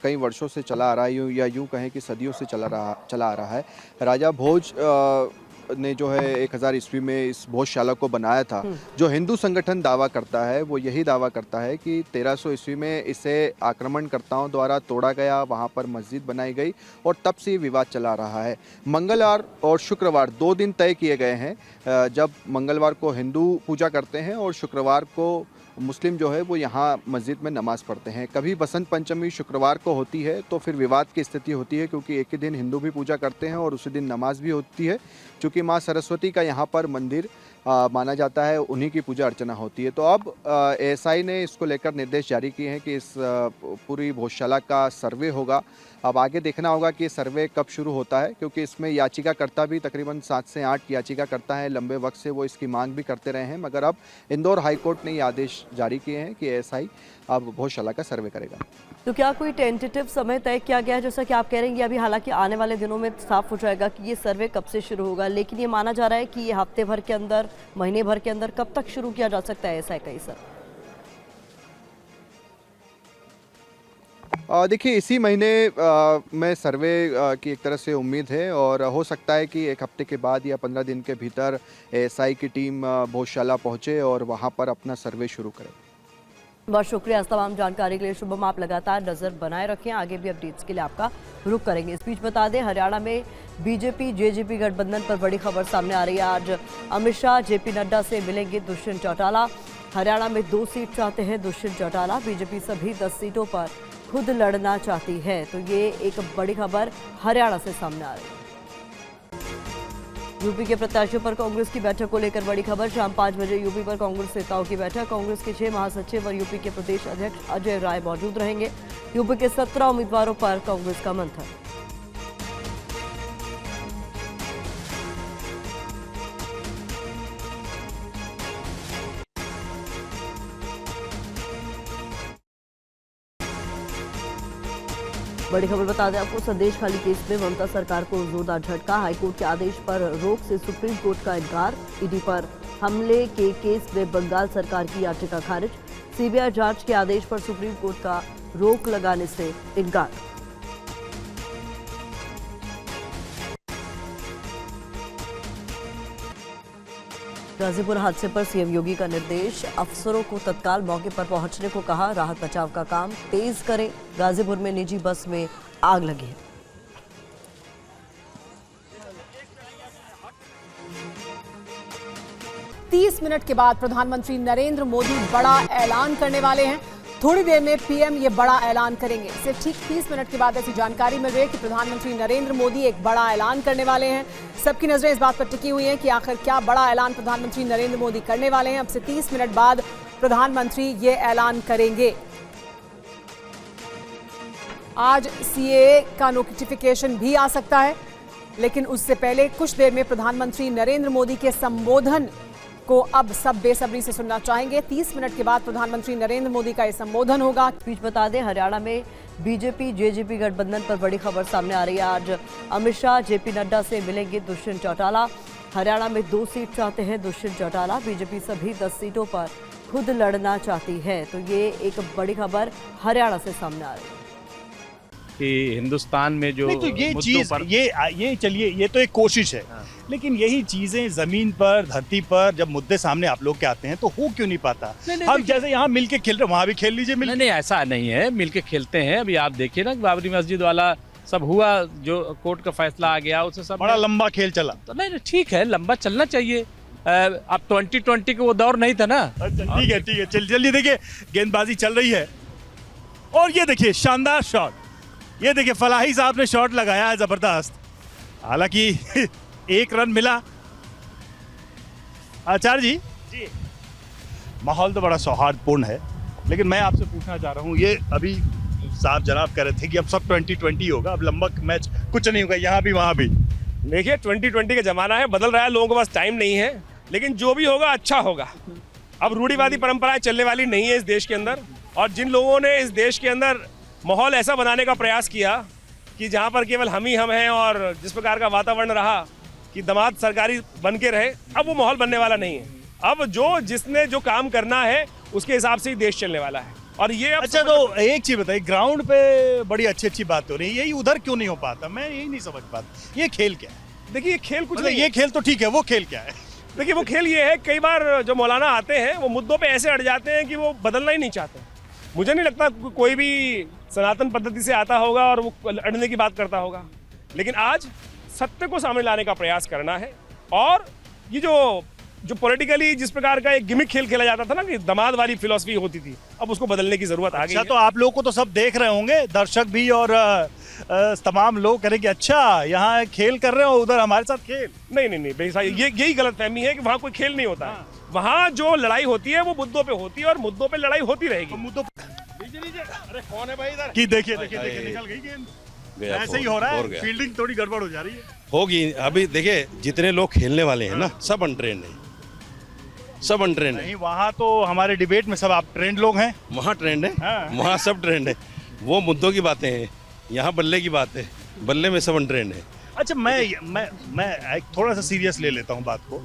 कई वर्षों से चला आ रहा है, या यूँ कहें कि सदियों से चला आ रहा है। राजा भोज ने जो है 1000 ईस्वी में इस भोजशाला को बनाया था। जो हिंदू संगठन दावा करता है वो यही दावा करता है कि 1300 ईस्वी में इसे आक्रमणकर्ताओं द्वारा तोड़ा गया, वहाँ पर मस्जिद बनाई गई और तब से ये विवाद चला रहा है। मंगलवार और शुक्रवार 2 दिन तय किए गए हैं, जब मंगलवार को हिंदू पूजा करते हैं और शुक्रवार को मुस्लिम जो है वो यहाँ मस्जिद में नमाज़ पढ़ते हैं। कभी बसंत पंचमी शुक्रवार को होती है तो फिर विवाद की स्थिति होती है, क्योंकि एक ही दिन हिंदू भी पूजा करते हैं और उसी दिन नमाज भी होती है। क्योंकि माँ सरस्वती का यहाँ पर मंदिर माना जाता है, उन्हीं की पूजा अर्चना होती है। तो अब एएसआई ने इसको लेकर निर्देश जारी किए हैं कि इस पूरी भोजशाला का सर्वे होगा। अब आगे देखना होगा कि सर्वे कब शुरू होता है, क्योंकि इसमें याचिकाकर्ता भी तकरीबन 7 से 8 याचिकाकर्ता हैं। लंबे वक्त से वो इसकी मांग भी करते रहे हैं, मगर अब इंदौर हाईकोर्ट ने ये आदेश जारी किए हैं कि एएसआई अब भोजशाला का सर्वे करेगा। तो क्या कोई टेंटेटिव समय तय किया गया है? जैसा कि आप कह रहे हैं, अभी हालांकि आने वाले दिनों में साफ हो जाएगा कि ये सर्वे कब से शुरू होगा, लेकिन ये माना जा रहा है कि ये हफ्ते भर के अंदर, महीने भर के अंदर कब तक शुरू किया जा सकता है ऐसा है कहीं सर? देखिए, इसी महीने में सर्वे की एक तरह से उम्मीद है और हो सकता है कि एक हफ्ते के बाद या 15 दिन के भीतर एएसआई की टीम भोजशाला पहुंचे और वहां पर अपना सर्वे शुरू करे। बहुत शुक्रिया इस तमाम जानकारी के लिए शुभम। आप लगातार नजर बनाए रखें, आगे भी अपडेट्स के लिए आपका रुख करेंगे। इस बीच बता दें, हरियाणा में बीजेपी जेजेपी गठबंधन पर बड़ी खबर सामने आ रही है। आज अमित शाह जेपी नड्डा से मिलेंगे दुष्यंत चौटाला। हरियाणा में 2 सीट चाहते हैं दुष्यंत चौटाला। बीजेपी सभी 10 सीटों पर खुद लड़ना चाहती है। तो ये एक बड़ी खबर हरियाणा से सामने आ रही है। यूपी के प्रत्याशियों पर कांग्रेस की बैठक को लेकर बड़ी खबर। शाम 5 बजे यूपी पर कांग्रेस नेताओं की बैठक। कांग्रेस के 6 महासचिव और यूपी के प्रदेश अध्यक्ष अजय राय मौजूद रहेंगे। यूपी के 17 उम्मीदवारों पर कांग्रेस का मंथन। बड़ी खबर बता दें आपको, संदेश खाली केस में ममता सरकार को जोरदार झटका। हाईकोर्ट के आदेश पर रोक से सुप्रीम कोर्ट का इनकार। ईडी पर हमले के केस में बंगाल सरकार की याचिका खारिज। सीबीआई जांच के आदेश पर सुप्रीम कोर्ट का रोक लगाने से इनकार। गाजीपुर हादसे पर सीएम योगी का निर्देश, अफसरों को तत्काल मौके पर पहुंचने को कहा। राहत बचाव का काम तेज करें। गाजीपुर में निजी बस में आग लगी है। तीस मिनट के बाद प्रधानमंत्री नरेंद्र मोदी बड़ा ऐलान करने वाले हैं। थोड़ी देर में पीएम ये बड़ा ऐलान करेंगे। सिर्फ ठीक 30 मिनट के बाद ऐसी जानकारी मिल रही है कि प्रधानमंत्री नरेंद्र मोदी एक बड़ा ऐलान करने वाले हैं। सबकी नजरें इस बात पर टिकी हुई हैं कि आखिर क्या बड़ा ऐलान प्रधानमंत्री नरेंद्र मोदी करने वाले हैं। अब से 30 मिनट बाद प्रधानमंत्री ये ऐलान करेंगे। आज सीएए का नोटिफिकेशन भी आ सकता है, लेकिन उससे पहले कुछ देर में प्रधानमंत्री नरेंद्र मोदी के संबोधन को अब सब बेसब्री से सुनना चाहेंगे। 30 मिनट के बाद प्रधानमंत्री नरेंद्र मोदी का ये संबोधन होगा। बीच बता दें, हरियाणा में बीजेपी जेजेपी गठबंधन पर बड़ी खबर सामने आ रही है। आज अमित शाह जेपी नड्डा से मिलेंगे दुष्यंत चौटाला। हरियाणा में 2 सीट चाहते हैं दुष्यंत चौटाला। बीजेपी सभी 10 सीटों पर खुद लड़ना चाहती है। तो ये एक बड़ी खबर हरियाणा से सामने आ रही है कि हिंदुस्तान में जो नहीं तो ये मुद्दों चीज पर ये चलिए, ये तो एक कोशिश है, लेकिन यही चीजें जमीन पर धरती पर जब मुद्दे सामने आप लोग के आते हैं तो हो क्यों नहीं पाता? हम जैसे यहाँ मिलके खेल रहे, वहाँ भी खेल लीजिए। नहीं, ऐसा नहीं है, मिलके खेलते हैं। अभी आप देखिए ना, बाबरी मस्जिद वाला सब हुआ, जो कोर्ट का फैसला आ गया, उससे सब बड़ा लंबा खेल चला। तो नहीं, ठीक है, लंबा चलना चाहिए। अब 2020 का वो दौर नहीं था ना। ठीक है, जल्दी देखिए, गेंदबाजी चल रही है और ये देखिए शानदार शॉट। ये देखिए फलाही साहब ने शॉट लगाया है जबरदस्त। हालांकि 1 रन मिला। आचार्य जी, माहौल तो बड़ा सौहार्दपूर्ण है, लेकिन मैं आपसे पूछना चाह रहा हूँ, ये अभी साहब जनाब कह रहे थे कि अब सब 2020 होगा, अब लंबा मैच कुछ नहीं होगा, यहाँ भी वहाँ भी। देखिए 2020 का जमाना है, बदल रहा है, लोगों के पास टाइम नहीं है, लेकिन जो भी होगा अच्छा होगा। अब रूढ़िवादी परंपराएं चलने वाली नहीं है इस देश के अंदर, और जिन लोगों ने इस देश के अंदर माहौल ऐसा बनाने का प्रयास किया कि जहां पर केवल हम ही हम हैं, और जिस प्रकार का वातावरण रहा कि दामाद सरकारी बन के रहे, अब वो माहौल बनने वाला नहीं है। अब जिसने जो काम करना है उसके हिसाब से ही देश चलने वाला है। और ये अच्छा, तो एक चीज बताइए, ग्राउंड पे बड़ी अच्छी बात हो रही है, यही उधर क्यों नहीं हो पाता? मैं यही नहीं समझ पाता, ये खेल क्या है? देखिए, ये खेल कुछ नहीं, ये खेल तो ठीक है, वो खेल क्या है? देखिए, वो खेल ये है, कई बार जो मौलाना आते हैं वो मुद्दों पे ऐसे अड़ जाते हैं कि वो बदलना ही नहीं चाहते। मुझे नहीं लगता कोई भी सनातन पद्धति से आता होगा और वो अड़ने की बात करता होगा, लेकिन आज सत्य को सामने लाने का प्रयास करना है। और ये जो पॉलिटिकली जिस प्रकार का एक गिमिक खेल खेला जाता था ना, कि दामाद वाली फिलॉसफी होती थी, अब उसको बदलने की जरूरत आ गई है। तो आप लोगों को तो सब देख रहे होंगे, दर्शक भी और तमाम लोग करें कि अच्छा यहाँ खेल कर रहे हो, उधर हमारे साथ खेल। नहीं बेसा, यही गलतफहमी है कि वहाँ कोई खेल नहीं होता है। वहाँ जो लड़ाई होती है वो मुद्दों पे होती है, और मुद्दों पे लड़ाई होती रहेगी। मुद्दों अरे कौन है भाई इधर? कि देखिए निकल गई गेंद। ऐसे ही हो रहा है, फील्डिंग थोड़ी गड़बड़ हो जा रही है। होगी। अभी देखिए, जितने लोग खेलने वाले हैं ना, सब अनट्रेंड है, सब अनट्रेंड है। नहीं, वहाँ तो हमारे डिबेट में सब आप ट्रेंड लोग हैं। वहाँ ट्रेंड है, वहाँ सब ट्रेंड है। वो मुद्दों की बातें हैं, यहाँ बल्ले की बात है, बल्ले में सब अनट्रेंड है। अच्छा, मैं एक थोड़ा सा सीरियस ले लेता हूँ बात को,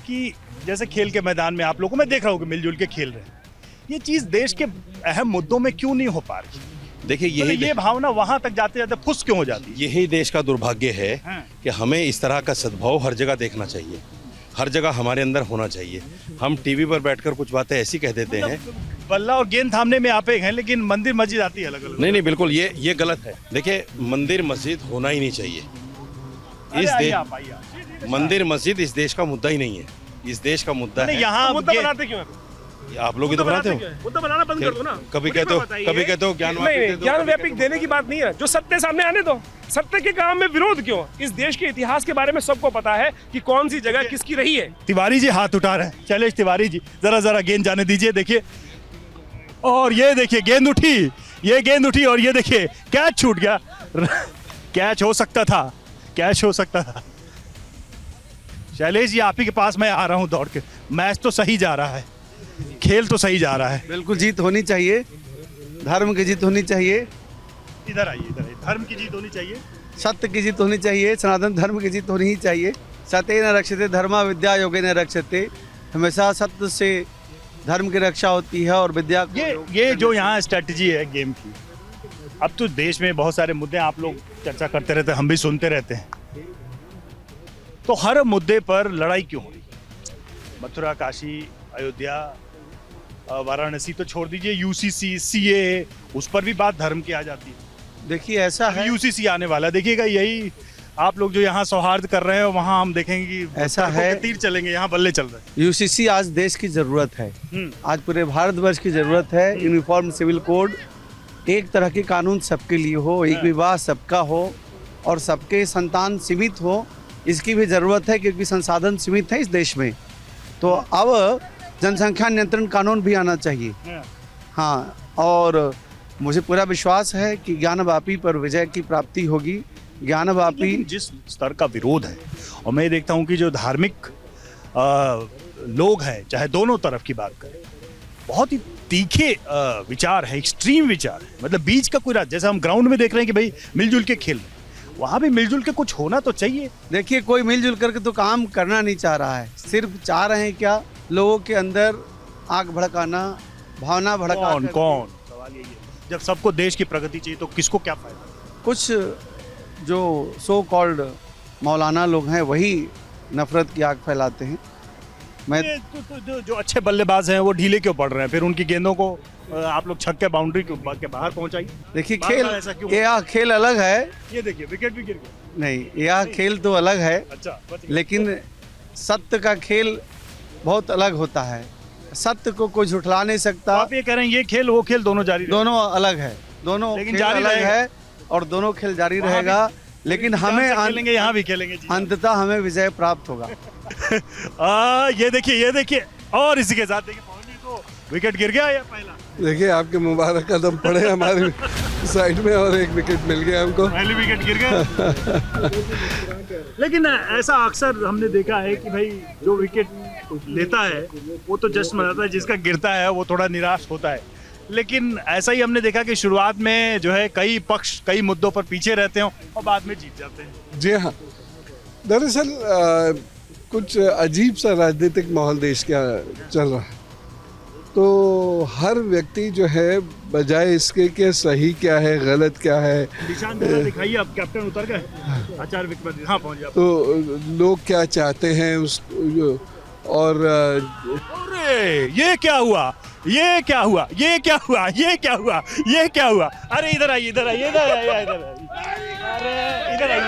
कि जैसे खेल के मैदान में आप लोगों को मैं देख रहा हूँ कि मिलजुल के खेल रहे हैं, ये चीज देश के अहम मुद्दों में क्यों नहीं हो पा रही? देखिए, ये भावना वहां तक जाते जाते फुस क्यों हो जाती है? यही देश का दुर्भाग्य है कि हमें इस तरह का सद्भाव हर जगह देखना चाहिए, हर जगह हमारे अंदर होना चाहिए। हम टीवी पर बैठकर कुछ बातें ऐसी कह देते हैं, बल्ला और गेंद थामने में आप एक हैं, लेकिन मंदिर मस्जिद आती है अलग अलग। नहीं, बिल्कुल ये गलत है। देखिए, मंदिर मस्जिद होना ही नहीं चाहिए इस देश। मंदिर मस्जिद इस देश का मुद्दा ही नहीं है, इस देश का मुद्दा है। यहाँ मुद्दा बनाते क्यों? आप लोग ही तो बनाते हो। मुद्दा बनाना बंद कर दो ना। कभी कहते हो ज्ञान व्यापी देने की बात नहीं है, जो सत्य सामने आने दो। सत्य के काम में विरोध क्यों? इस देश के इतिहास के बारे में सबको पता है कि कौन सी जगह किसकी रही है। तिवारी जी हाथ उठा रहे हैं। शैलेश तिवारी जी, जरा गेंद जाने दीजिए। देखिए, और ये देखिए गेंद उठी और ये देखिए कैच छूट गया। कैच हो सकता था। शैलेश जी, आप ही के पास मैं आ रहा हूँ दौड़ के। मैच तो सही जा रहा है, खेल तो सही जा रहा है। बिल्कुल जीत होनी चाहिए, धर्म की जीत होनी चाहिए। इधर आइए। धर्म की जीत होनी चाहिए, सत्य की जीत होनी चाहिए, सनातन धर्म की जीत होनी ही चाहिए। सत्य न रक्षते धर्मा विद्या योगे न रक्षते। हमेशा सत्य से धर्म की रक्षा होती है और विद्या। ये जो यहाँ स्ट्रेटजी है गेम की, अब तो देश में बहुत सारे मुद्दे आप लोग चर्चा करते रहते हैं, हम भी सुनते रहते हैं, तो हर मुद्दे पर लड़ाई क्यों हो रही? मथुरा, काशी, अयोध्या, वाराणसी तो छोड़ दीजिए, यूसीसी, सीए, उस पर भी बात धर्म की आ जाती है। देखिए, ऐसा है, यूसीसी आने वाला, देखिएगा, यही आप लोग जो यहाँ सौहार्द कर रहे हैं, वहाँ हम देखेंगे कि ऐसा है, तीर चलेंगे, यहाँ बल्ले चल रहे हैं। यूसीसी आज देश की जरूरत है, आज पूरे भारतवर्ष की जरूरत है। यूनिफॉर्म सिविल कोड, एक तरह के कानून सबके लिए हो, एक विवाह सबका हो और सबके संतान सीमित हो, इसकी भी जरूरत है, क्योंकि संसाधन सीमित है इस देश में। तो अब जनसंख्या नियंत्रण कानून भी आना चाहिए। हाँ, और मुझे पूरा विश्वास है कि ज्ञानवापी पर विजय की प्राप्ति होगी। ज्ञानवापी जिस स्तर का विरोध है, और मैं देखता हूँ कि जो धार्मिक लोग हैं, चाहे दोनों तरफ की बात करें, बहुत ही तीखे विचार है, एक्सट्रीम विचार है। मतलब बीच का कोई जैसे हम ग्राउंड में देख रहे हैं कि भाई मिलजुल के खेल रहे, वहाँ भी मिलजुल के कुछ होना तो चाहिए। देखिए, कोई मिलजुल करके तो काम करना नहीं चाह रहा है, सिर्फ चाह रहे हैं क्या, लोगों के अंदर आग भड़काना, भावना भड़काना। कौन सवाल यही है, जब सबको देश की प्रगति चाहिए तो किसको क्या फायदा? कुछ जो सो कॉल्ड मौलाना लोग हैं वही नफरत की आग फैलाते हैं। मैं जो अच्छे बल्लेबाज हैं वो ढीले क्यों पड़ रहे हैं? फिर उनकी गेंदों को आप लोग छक्के बाउंड्री के बाहर पहुंचाइए। देखिए, खेल अलग है। ये देखिए, विकेट भी गिर गया। नहीं, यह खेल तो अलग है। अच्छा, लेकिन सत्य का खेल बहुत अलग होता है, सत्य को कोई झुठला नहीं सकता। आप ये कह रहे हैं ये खेल वो खेल दोनों जारी, दोनों अलग है, दोनों लेकिन खेल जारी अलग है और दोनों खेल जारी रहेगा। लेकिन हमें खेलेंगे, यहाँ भी खेलेंगे, अंततः हमें विजय प्राप्त होगा। ये देखिए और इसी के साथ देखिए तो विकेट गिर गया या पहला? देखिए, आपके मुबारक कदम पड़े हमारे साइड में और एक विकेट मिल गया हमको। पहली विकेट गिर गया। लेकिन ऐसा अक्सर हमने देखा है कि भाई जो विकेट लेता है वो तो जश्न मनाता है, जिसका गिरता है वो थोड़ा निराश होता है। लेकिन ऐसा ही हमने देखा कि शुरुआत में जो है कई पक्ष कई मुद्दों पर पीछे रहते हैं और बाद में जीत जाते हैं। जी हाँ, दरअसल कुछ अजीब सा राजनीतिक माहौल देश का चल रहा है, तो हर व्यक्ति जो है बजाय इसके कि सही क्या है गलत क्या है, निशान दिखाइए, अब कैप्टन उतर गए, आचार्य विक्रमादित्य, हाँ पहुंच गया। तो लोग क्या चाहते हैं उस और ये क्या हुआ, ये क्या हुआ, ये क्या हुआ, ये क्या हुआ, ये क्या हुआ? अरे इधर आइए, इधर आइए, इधर आइए, इधर आइए, अरे इधर आइए,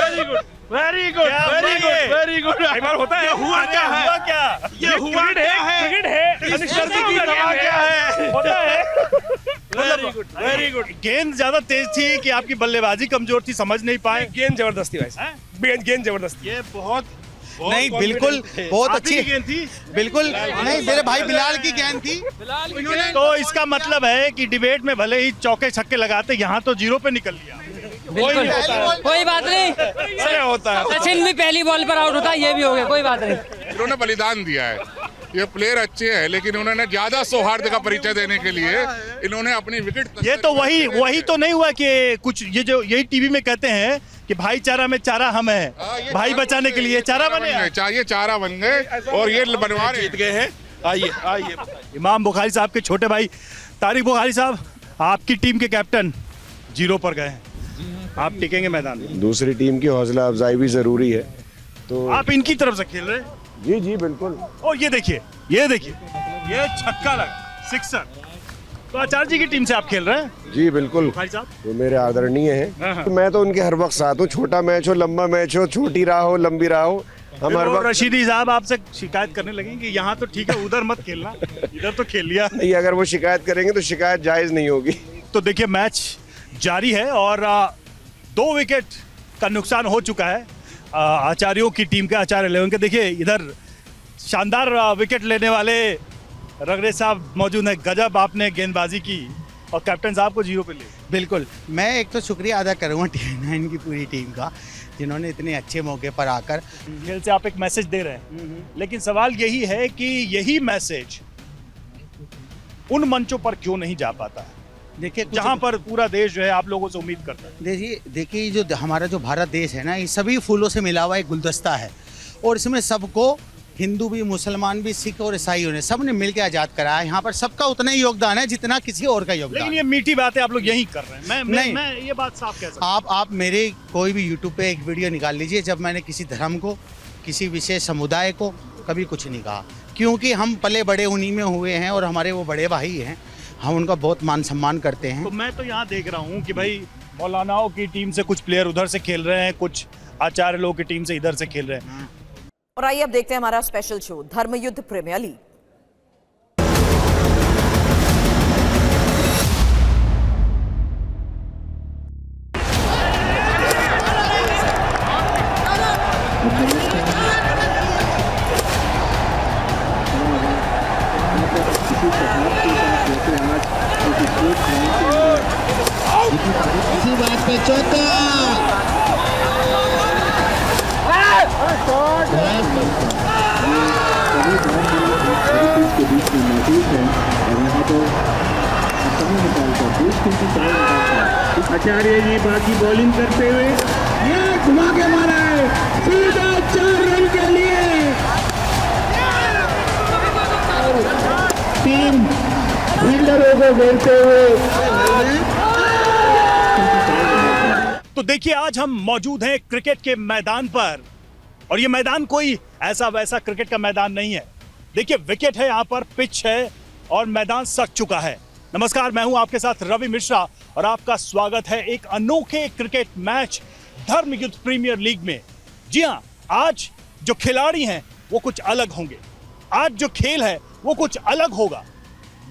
very good, very good, very good, very good. कई बार होता है, हुआ क्या है, हुआ क्या, ये हुआ क्या है, क्रिकेट है, क्या है, होता है। Very good, very good. गेंद ज्यादा तेज थी कि आपकी बल्लेबाजी कमजोर थी, समझ नहीं पाए? गेंद जबरदस्ती भाई, गेंद जबरदस्ती। ये बहुत नहीं, बिल्कुल बहुत अच्छी गेंद थी, बिल्कुल नहीं, मेरे भाई बिलाल की गेंद थी। तो इसका मतलब है कि डिबेट में भले ही चौके छक्के लगाते, यहाँ तो जीरो पे निकल लिया। बिल्कुल, कोई बात नहीं, होता है, सचिन भी पहली बॉल पर आउट होता है, ये भी हो गया, कोई बात नहीं। इन्होंने बलिदान दिया है, ये प्लेयर अच्छे हैं, लेकिन उन्होंने ज्यादा सौहार्द का परिचय देने के लिए इन्होंने अपनी विकेट। ये तो वही तो नहीं हुआ कि कुछ ये जो यही टीवी में कहते हैं कि भाईचारा में चारा हम है, भाई बचाने के लिए चारा बने, ये चारा बन गए और ये बनवा जीत गए हैं। आइए आइए, इमाम बुखारी साहब के छोटे भाई तारिक बुखारी साहब, आपकी टीम के कैप्टन जीरो पर गए हैं, आप टिकेंगे मैदान में? दूसरी टीम की हौसला अफजाई भी जरूरी है, तो आप इनकी तरफ से खेल रहे हैं? जी जी बिल्कुल। और ये देखिए, ये देखिए, ये छक्का लगा, सिक्सर। तो आचार्य जी की टीम से आप खेल रहे हैं? जी बिल्कुल, भाई साहब वो मेरे आदरणीय हैं, तो मैं तो उनके हर वक्त साथ हूँ, छोटा मैच हो लंबा मैच हो, छोटी राह हो लंबी राह हो, हम हर वक्त। रशीदी साहब आपसे शिकायत करने लगेंगे कि यहाँ तो ठीक है, उधर मत खेलना, इधर तो खेल लिया। नहीं, अगर वो शिकायत करेंगे तो शिकायत जायज नहीं होगी। तो देखिए, मैच जारी है और 2 विकेट का नुकसान हो चुका है आचार्यों की टीम का, आचार्य 11 के। देखिए इधर शानदार विकेट लेने वाले रगड़े साहब मौजूद हैं, गजब आपने गेंदबाजी की और कैप्टन साहब को जीरो पे ले। बिल्कुल, मैं एक तो शुक्रिया अदा करूँगा टीवी9 की पूरी टीम का, जिन्होंने इतने अच्छे मौके पर आकर खेल से आप एक मैसेज दे रहे हैं, लेकिन सवाल यही है कि यही मैसेज उन मंचों पर क्यों नहीं जा पाता है, देखिए जहां पर पूरा देश जो है आप लोगों से उम्मीद करता है? देखिए जो हमारा जो भारत देश है ना, ये सभी फूलों से मिला हुआ एक गुलदस्ता है और इसमें सबको, हिंदू भी, मुसलमान भी, सिख और ईसाइयों ने सबने मिलकर आजाद कराया। यहाँ पर सबका उतना ही योगदान है जितना किसी और का योगदान। लेकिन ये मीठी बातें आप लोग यही कर रहे हैं, मैं ये बात साफ कह सकता हूं। आप मेरे कोई भी यूट्यूब पे एक वीडियो निकाल लीजिए जब मैंने किसी धर्म को, किसी विशेष समुदाय को कभी कुछ नहीं कहा, क्योंकि हम पले बड़े उन्हीं में हुए हैं और हमारे वो बड़े भाई हैं, हम उनका बहुत मान सम्मान करते हैं। तो मैं तो यहाँ देख रहा हूँ कि भाई मौलानाओं की टीम से कुछ प्लेयर उधर से खेल रहे हैं, कुछ आचार्य लोगों की टीम से इधर से खेल रहे हैं। और आइए अब देखते हैं हमारा स्पेशल शो धर्मयुद्ध प्रीमियर लीग। इसी बात पे चौका, आचार्य जी बाकी बॉलिंग करते हुए ये घुमा के मारा है सीधा 4 रन के लिए। 3 फील्डरों को घेरते हुए। तो देखिए आज हम मौजूद हैं क्रिकेट के मैदान पर और ये मैदान कोई ऐसा वैसा क्रिकेट का मैदान नहीं है। देखिए विकेट है यहाँ पर, पिच है और मैदान सक चुका है। नमस्कार, मैं हूं आपके साथ रवि मिश्रा और आपका स्वागत है एक अनोखे क्रिकेट मैच धर्मयुद्ध प्रीमियर लीग में। जी हां, आज जो खिलाड़ी हैं वो कुछ अलग होंगे, आज जो खेल है वो कुछ अलग होगा।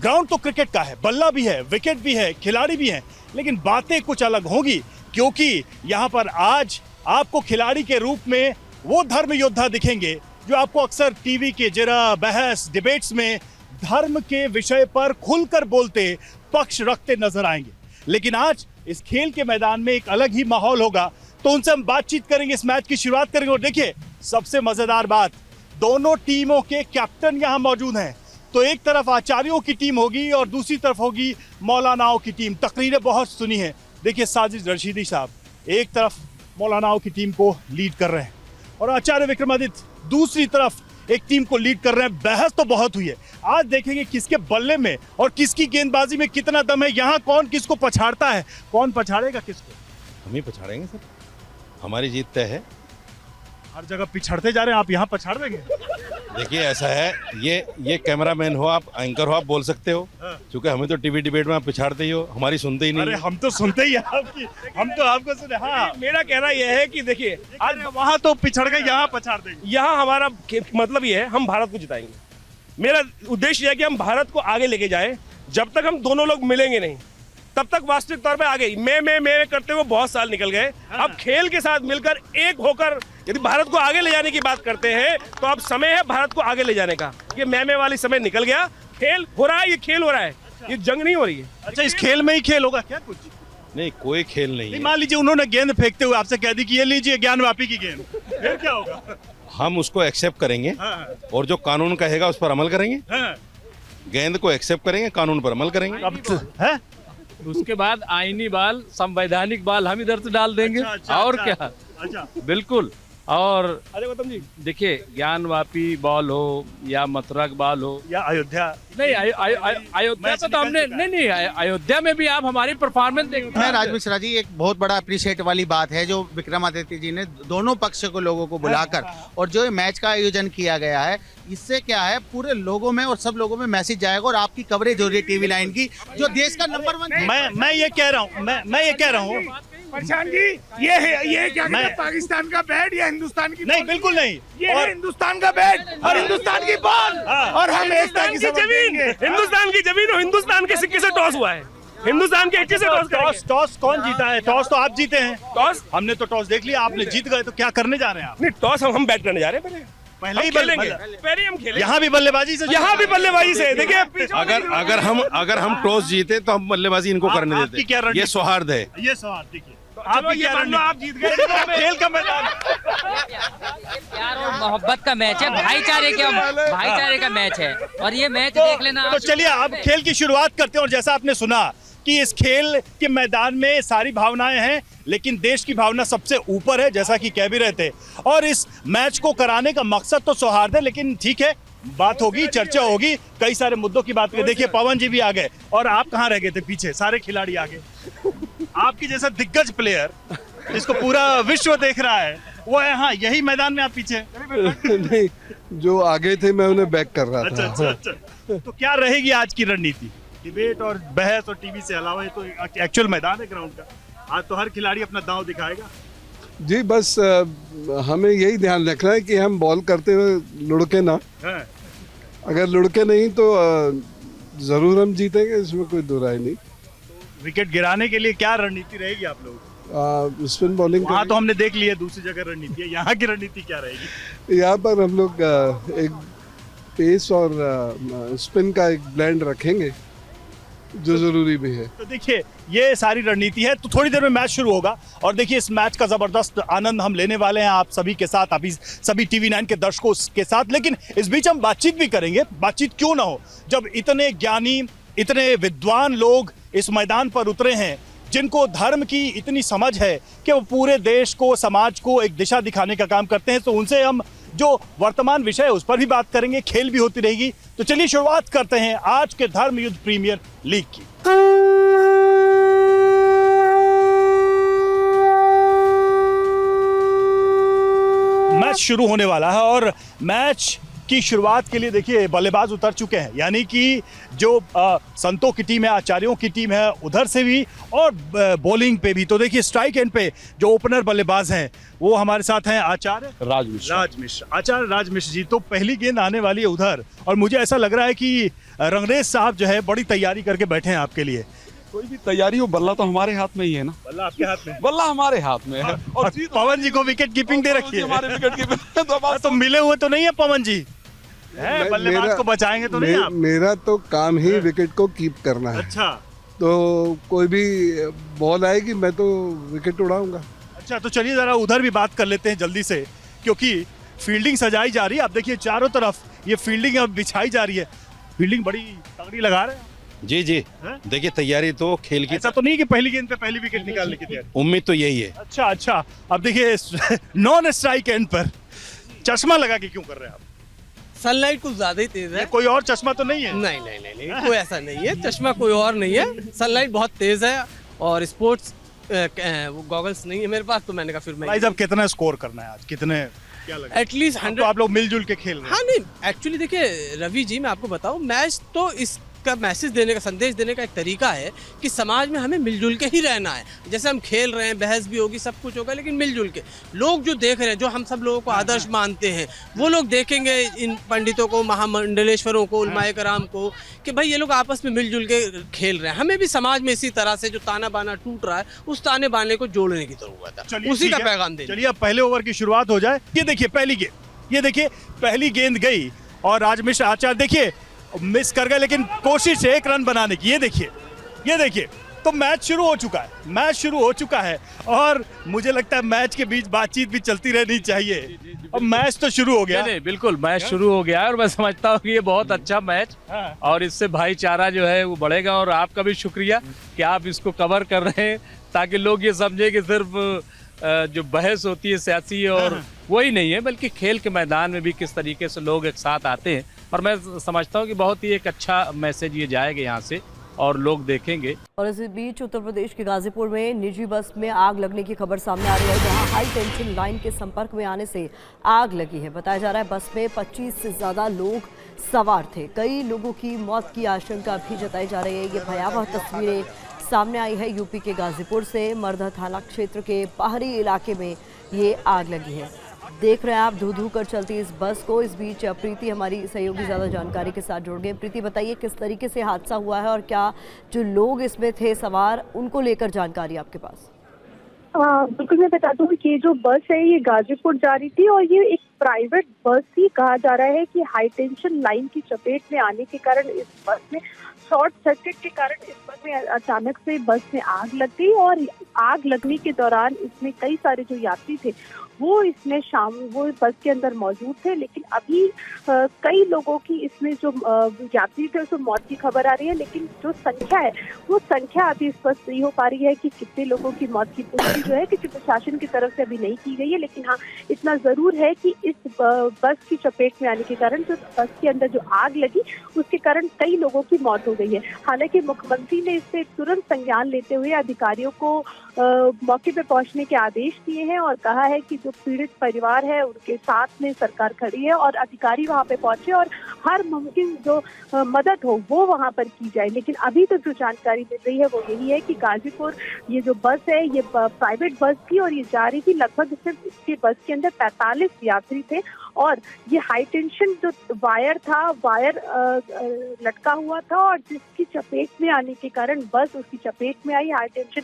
ग्राउंड तो क्रिकेट का है, बल्ला भी है, विकेट भी है, खिलाड़ी भी हैं, लेकिन बातें कुछ अलग होंगी क्योंकि यहाँ पर आज आपको खिलाड़ी के रूप में वो धर्म योद्धा दिखेंगे जो आपको अक्सर टीवी के जरा बहस डिबेट्स में धर्म के विषय पर खुलकर बोलते पक्ष रखते नजर आएंगे। लेकिन आज इस खेल के मैदान में एक अलग ही माहौल होगा, तो उनसे हम बातचीत करेंगे, इस मैच की शुरुआत करेंगे। और देखिए सबसे मजेदार बात, दोनों टीमों के कैप्टन यहाँ मौजूद हैं। तो एक तरफ आचार्यों की टीम होगी और दूसरी तरफ होगी मौलानाओं की टीम। तकरीरें बहुत सुनी है। देखिए साजिद रशीदी साहब एक तरफ मौलानाओं की टीम को लीड कर रहे हैं और आचार्य विक्रमादित्य दूसरी तरफ एक टीम को लीड कर रहे हैं। बहस तो बहुत हुई है, आज देखेंगे किसके बल्ले में और किसकी गेंदबाजी में कितना दम है, यहाँ कौन किसको पछाड़ता है, कौन पछाड़ेगा किसको। हम ही पछाड़ेंगे सर, हमारी जीत तय है। हर जगह पिछड़ते जा रहे हैं, आप यहाँ पछाड़ देंगे। देखिए ऐसा है, ये कैमरामैन हो आप, एंकर हो, आप बोल सकते हो, क्योंकि हमें तो टीवी डिबेट में आप पिछाड़ते ही हो, हमारी सुनते ही नहीं। अरे हम तो सुनते ही हैं आपकी, हम तो आपको सुने। हाँ, मेरा कहना यह है कि देखिए आज वहां तो पिछड़ गए, यहाँ पछाड़ देंगे। यहाँ हमारा मतलब ये है, हम भारत को जिताएंगे। मेरा उद्देश्य है कि हम भारत को आगे लेके जाए। जब तक हम दोनों लोग मिलेंगे नहीं तब तक वास्तविक तौर पे आगे मैं करते हुए बहुत साल निकल गए। अब खेल के साथ मिलकर एक होकर यदि भारत को आगे ले जाने की बात करते हैं तो अब समय है भारत को आगे ले जाने का। ये मैं वाली समय निकल गया, खेल हो रहा है, ये खेल हो रहा है, ये जंग नहीं हो रही है। अच्छा, इस खेल में ही खेल होगा क्या कुछ? नहीं, कोई खेल नहीं है। मान लीजिए उन्होंने गेंद फेंकते हुए आपसे कह दी कि ये लीजिए ज्ञानवापी की गेंद, फिर क्या होगा? हम उसको एक्सेप्ट करेंगे और जो कानून कहेगा उस पर अमल करेंगे। गेंद को एक्सेप्ट करेंगे, कानून पर अमल करेंगे। अब उसके बाद आईनी बाल, संवैधानिक बाल हम इधर से डाल देंगे। अच्छा, और अच्छा, क्या? अच्छा। बिल्कुल। और अरे गौतम जी देखिए, ज्ञानवापी बॉल हो या मतरक बॉल हो या अयोध्या, नहीं अयोध्या तो हमने नहीं अयोध्या में भी आप हमारी परफॉर्मेंस देखें। मैं राज मिश्रा जी, एक बहुत बड़ा अप्रिशिएट वाली बात है जो विक्रमादित्य जी ने दोनों पक्ष को लोगों को बुलाकर और जो मैच का आयोजन किया गया है, इससे क्या है पूरे लोगों में और सब लोगों में मैसेज जाएगा और आपकी कवरेज हो रही है टीवी लाइन की, जो देश का नंबर 1। मैं ये कह रहा हूँ प्रशांत जी, ये क्या कहते हैं, पाकिस्तान का बैट या हिंदुस्तान की? नहीं, बिल्कुल नहीं। ये है हिंदुस्तान का बैट और हिंदुस्तान की बॉल और हम हिंदुस्तान की जमीन, हिंदुस्तान की जमीन और हिंदुस्तान के सिक्के से टॉस हुआ है। हिंदुस्तान के इक्के से टॉस कौन जीता है? टॉस तो आप जीते हैं। टॉस हमने तो टॉस देख लिया, आपने जीत गए, तो क्या करने जा रहे हैं आप? नहीं, टॉस हम बैट करने जा रहे हैं। पहले ही खेलेंगे, पहले हम खेलेंगे। यहाँ भी बल्लेबाजी से, यहाँ भी बल्लेबाजी से। देखिए अगर हम टॉस जीते तो हम बल्लेबाजी इनको करने देते हैं। ये सौहार्द है, ये सौहार्द। देखिए आप जीत गए, खेल का मैदान प्यार और मोहब्बत का मैच है, भाईचारे का मैच है और ये मैच देख लेना। तो चलिए अब खेल की शुरुआत करते हैं। और जैसा आपने सुना कि इस खेल के मैदान में सारी भावनाएं हैं, लेकिन देश की भावना सबसे ऊपर है, जैसा कि कह भी रहे थे। और इस मैच को कराने का मकसद तो सौहार्द है, लेकिन ठीक है, बात होगी, चर्चा होगी, कई सारे मुद्दों की बात करें। देखिए पवन जी भी आ गए और आप कहाँ रह गए थे पीछे, सारे खिलाड़ी आ गए। आपकी जैसा दिग्गज प्लेयर जिसको पूरा विश्व देख रहा है वो है, हाँ यही मैदान में आप पीछे। नहीं, जो आगे थे मैं उन्हें बैक कर रहा था। अच्छा। तो क्या रहेगी आज की रणनीति? डिबेट और बहस और टीवी से अलावा ये तो एक्चुअल मैदान है ग्राउंड का। आज तो हर खिलाड़ी अपना दांव दिखाएगा। जी बस हमें यही ध्यान रखना है कि हम बॉल करते हुए लुढ़के ना। अगर लुढ़के नहीं तो जरूर हम जीतेंगे, इसमें कोई दो राय नहीं। विकेट गिराने के लिए क्या रणनीति रहेगी आप लोग? Spin bowling. वहाँ तो हमने देख लिया दूसरी जगह रणनीति है, यहाँ की रणनीति क्या रहेगी? यहाँ पर हम लोग एक पेस और स्पिन का एक ब्लेंड रखेंगे जो जरूरी भी है। तो देखिए ये सारी रणनीति है। तो थोड़ी देर में मैच शुरू होगा और देखिए इस मैच का जबरदस्त आनंद हम लेने वाले हैं आप सभी के साथ, अभी सभी टीवी 9 के दर्शकों के साथ। लेकिन इस बीच हम बातचीत भी करेंगे। बातचीत क्यों ना हो जब इतने ज्ञानी, इतने विद्वान लोग इस मैदान पर उतरे हैं, जिनको धर्म की इतनी समझ है कि वो पूरे देश को, समाज को एक दिशा दिखाने का काम करते हैं। तो उनसे हम जो वर्तमान विषय है उस पर भी बात करेंगे, खेल भी होती रहेगी। तो चलिए शुरुआत करते हैं आज के धर्म युद्ध प्रीमियर लीग की। मैच शुरू होने वाला है और मैच की शुरुआत के लिए देखिए बल्लेबाज उतर चुके हैं, यानी कि जो संतों की टीम है, आचार्यों की टीम है, उधर से भी और बॉलिंग पे भी। तो देखिए स्ट्राइक एंड पे जो ओपनर बल्लेबाज हैं वो हमारे साथ हैं आचार्य राज मिश्र। आचार्य राज मिश्र जी, तो पहली गेंद आने वाली है उधर और मुझे ऐसा लग रहा है कि रंगरेज साहब जो है बड़ी तैयारी करके बैठे हैं आपके लिए। कोई भी तैयारी हो, बल्ला तो हमारे हाथ में ही है ना। बल्ला आपके हाथ में? बल्ला हमारे हाथ में है। और पवन जी को विकेट कीपिंग दे रखी है। हमारे विकेट कीपिंग तो मिले हुए तो नहीं है पवन जी, बल्लेबाज को बचाएंगे तो नहीं आप? मेरा तो काम ही विकेट को कीप करना है। अच्छा, तो कोई भी बॉल आएगी मैं तो विकेट उड़ाऊंगा। अच्छा, तो चलिए जरा उधर भी बात कर लेते हैं जल्दी से, क्योंकि फील्डिंग सजाई जा रही है। आप देखिए चारों तरफ ये फील्डिंग अब बिछाई जा रही है। फील्डिंग बड़ी तगड़ी लगा रहे हैं। जी जी, देखिए तैयारी तो खेल की, ऐसा तो नहीं कि पहली गेंद पे पहली विकेट निकालने की तैयारी। उम्मीद तो यही है। अच्छा, अब देखिए नॉन स्ट्राइक एंड पर चश्मा लगा के क्यों कर रहे हैं आप? सनलाइट कुछ ज्यादा ही तेज है। कोई और चश्मा तो नहीं है? नहीं, कोई ऐसा नहीं है, चश्मा कोई और नहीं है। सनलाइट बहुत तेज है और स्पोर्ट्स गॉगल्स नहीं है मेरे पास, तो मैंने कहा फिर मैं। अब कितना स्कोर करना है आज, कितने क्या लगा? एटलीस्ट 100। तो आप लोग मिलजुल के खेल रहे हैं। हाँ नहीं, एक्चुअली देखिए रवि जी, मैं आपको बताऊं, मैच तो इसका मैसेज देने का, संदेश देने का एक तरीका है कि समाज में हमें मिलजुल के ही रहना है। जैसे हम खेल रहे हैं, बहस भी होगी, सब कुछ होगा, लेकिन मिलजुल के। लोग जो देख रहे हैं, जो हम सब लोगों को आदर्श मानते हैं, वो लोग देखेंगे इन पंडितों को, महामंडलेश्वरों को, उलमाए कराम को, कि भाई ये लोग आपस में मिलजुल के खेल रहे हैं। हमें भी समाज में इसी तरह से जो ताना बाना टूट रहा है, उस ताने बाने को जोड़ने की जरूरत है, उसी का पैगाम देना। चलिए अब पहले ओवर की शुरुआत हो जाए। ये देखिए पहली गेंद, ये देखिए पहली गेंद गई और राज मिश्र आचार्य देखिए मिस कर गए, लेकिन कोशिश है 1 रन बनाने की। ये देखिए तो मैच शुरू हो चुका है और मुझे लगता है मैच के बीच बातचीत भी चलती रहनी चाहिए। अब मैच तो शुरू हो गया। नहीं, बिल्कुल मैच शुरू हो गया है और मैं समझता हूँ कि ये बहुत अच्छा मैच और इससे भाईचारा जो है वो बढ़ेगा। और आपका भी शुक्रिया कि आप इसको कवर कर रहे हैं, ताकि लोग ये समझे कि सिर्फ जो बहस होती है सियासी और वही नहीं है, बल्कि खेल के मैदान में भी किस तरीके से लोग एक साथ आते हैं। और मैं समझता हूँ कि बहुत ही एक अच्छा मैसेज ये जाएगा यहाँ से और लोग देखेंगे। और इसी बीच उत्तर प्रदेश के गाजीपुर में निजी बस में आग लगने की खबर सामने आ रही है, जहां हाई टेंशन लाइन के संपर्क में आने से आग लगी है। बताया जा रहा है बस में 25 से ज्यादा लोग सवार थे। कई लोगों की मौत की आशंका भी जताई जा रही है। ये भयावह तस्वीरें सामने आई है यूपी के गाजीपुर से। मरधा थाना क्षेत्र के बाहरी इलाके में ये आग लगी है। देख रहे हैं आप धू कर चलती इस बस को। इस बीच प्रीति हमारी सहयोगी ज्यादा जानकारी के साथ जुड़ गए। प्रीति, बताइए किस तरीके से हादसा हुआ है और क्या जो लोग इसमें थे सवार, उनको लेकर जानकारी आपके पास? बिल्कुल, मैं बता दूं कि जो बस है ये गाजीपुर जा रही थी और ये एक प्राइवेट बस ही कहा जा रहा है कि हाई टेंशन लाइन की चपेट में आने के कारण इस बस में शॉर्ट सर्किट के कारण इस बस में अचानक से बस में आग लग गई। और आग लगने के दौरान इसमें कई सारे जो यात्री थे वो बस के अंदर मौजूद थे, लेकिन अभी कई लोगों की इसमें जो यात्री थे उसमें मौत की खबर आ रही है। लेकिन जो संख्या है वो संख्या अभी स्पष्ट नहीं हो पा रही है कि कितने लोगों की मौत की पुष्टि जो है किसी प्रशासन की तरफ से अभी नहीं की गई है। लेकिन हाँ, इतना जरूर है कि इस बस की चपेट में आने के कारण जो बस के अंदर जो आग लगी उसके कारण कई लोगों की मौत हो गई है। हालांकि मुख्यमंत्री ने इससे तुरंत संज्ञान लेते हुए अधिकारियों को मौके पर पहुंचने के आदेश दिए हैं और कहा है कि जो पीड़ित परिवार है उनके साथ में सरकार खड़ी है और अधिकारी वहां पे पहुंचे और हर मुमकिन जो मदद हो वो वहां पर की जाए। लेकिन अभी तो जो जानकारी मिल रही है वो यही है कि गाजीपुर ये जो बस है ये प्राइवेट बस थी और ये जा रही थी। लगभग सिर्फ इसके बस के अंदर 45 यात्री थे और ये हाई टेंशन जो वायर लटका हुआ था और जिसकी चपेट में आने के कारण बस उसकी चपेट में आई हाई टेंशन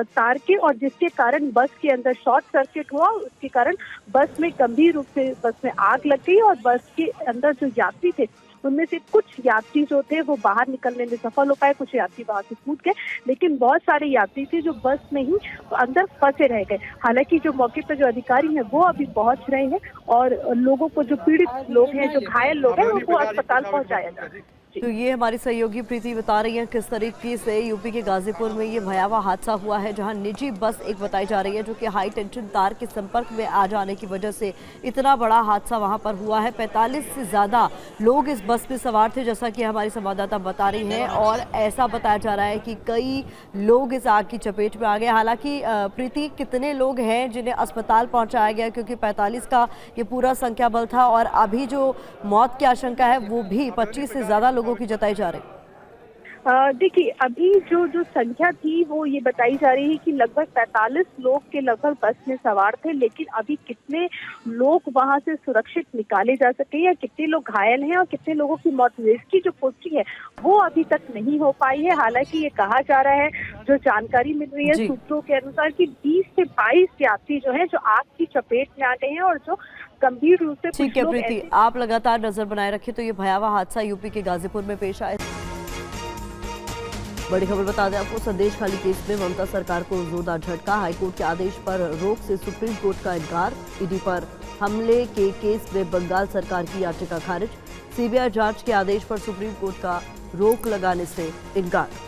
तार के, और जिसके कारण बस के अंदर शॉर्ट सर्किट हुआ। उसके कारण बस में गंभीर रूप से बस में आग लग गई और बस के अंदर जो यात्री थे उनमें से कुछ यात्री जो थे वो बाहर निकलने में सफल हो पाए, कुछ यात्री बाहर से कूद गए, लेकिन बहुत सारे यात्री थे जो बस में ही अंदर फंसे रह गए। हालांकि जो मौके पर जो अधिकारी हैं वो अभी पहुंच रहे हैं और लोगों को, जो पीड़ित लोग हैं, जो घायल लोग हैं, उनको अस्पताल पहुंचाया जा रहा है। तो ये हमारी सहयोगी प्रीति बता रही है किस तरीके से यूपी के गाजीपुर में ये भयावह हादसा हुआ है, जहां निजी बस एक बताई जा रही है जो कि हाई टेंशन तार के संपर्क में आ जाने की वजह से इतना बड़ा हादसा वहां पर हुआ है। 45 से ज्यादा लोग इस बस में सवार थे, जैसा कि हमारी संवाददाता बता रही है, और ऐसा बताया जा रहा है कि कई लोग इस आग की चपेट में आ गए। हालांकि प्रीति, कितने लोग हैं जिन्हें अस्पताल पहुंचाया गया, क्योंकि 45 का ये पूरा संख्या बल था और अभी जो मौत की आशंका है वो भी 25 से ज्यादा लोगों की जताई जा रही। देखिए, अभी जो संख्या थी वो ये बताई जा रही है कि लगभग 45 लोग के लगभग बस में सवार थे, लेकिन अभी कितने लोग वहां से सुरक्षित निकाले जा सके या कितने लोग घायल हैं और कितने लोगों की मौत हुई, इसकी जो पुष्टि है वो अभी तक नहीं हो पाई है। हालांकि ये कहा जा रहा है, जो जानकारी मिल रही है सूत्रों के अनुसार, कि 20 से 22 यात्री जो है जो आग की चपेट में आ गए हैं और जो गंभीर रूप से। ठीक है प्रीति, आप लगातार नजर बनाए रखिए। तो ये भयावह हादसा यूपी के गाजीपुर में पेश आया। बड़ी खबर बता दें आपको, संदेश खाली केस में ममता सरकार को जोरदार झटका। हाईकोर्ट के आदेश पर रोक से सुप्रीम कोर्ट का इनकार। ईडी पर हमले के केस में बंगाल सरकार की याचिका खारिज। सीबीआई जांच के आदेश पर सुप्रीम कोर्ट का रोक लगाने से इनकार।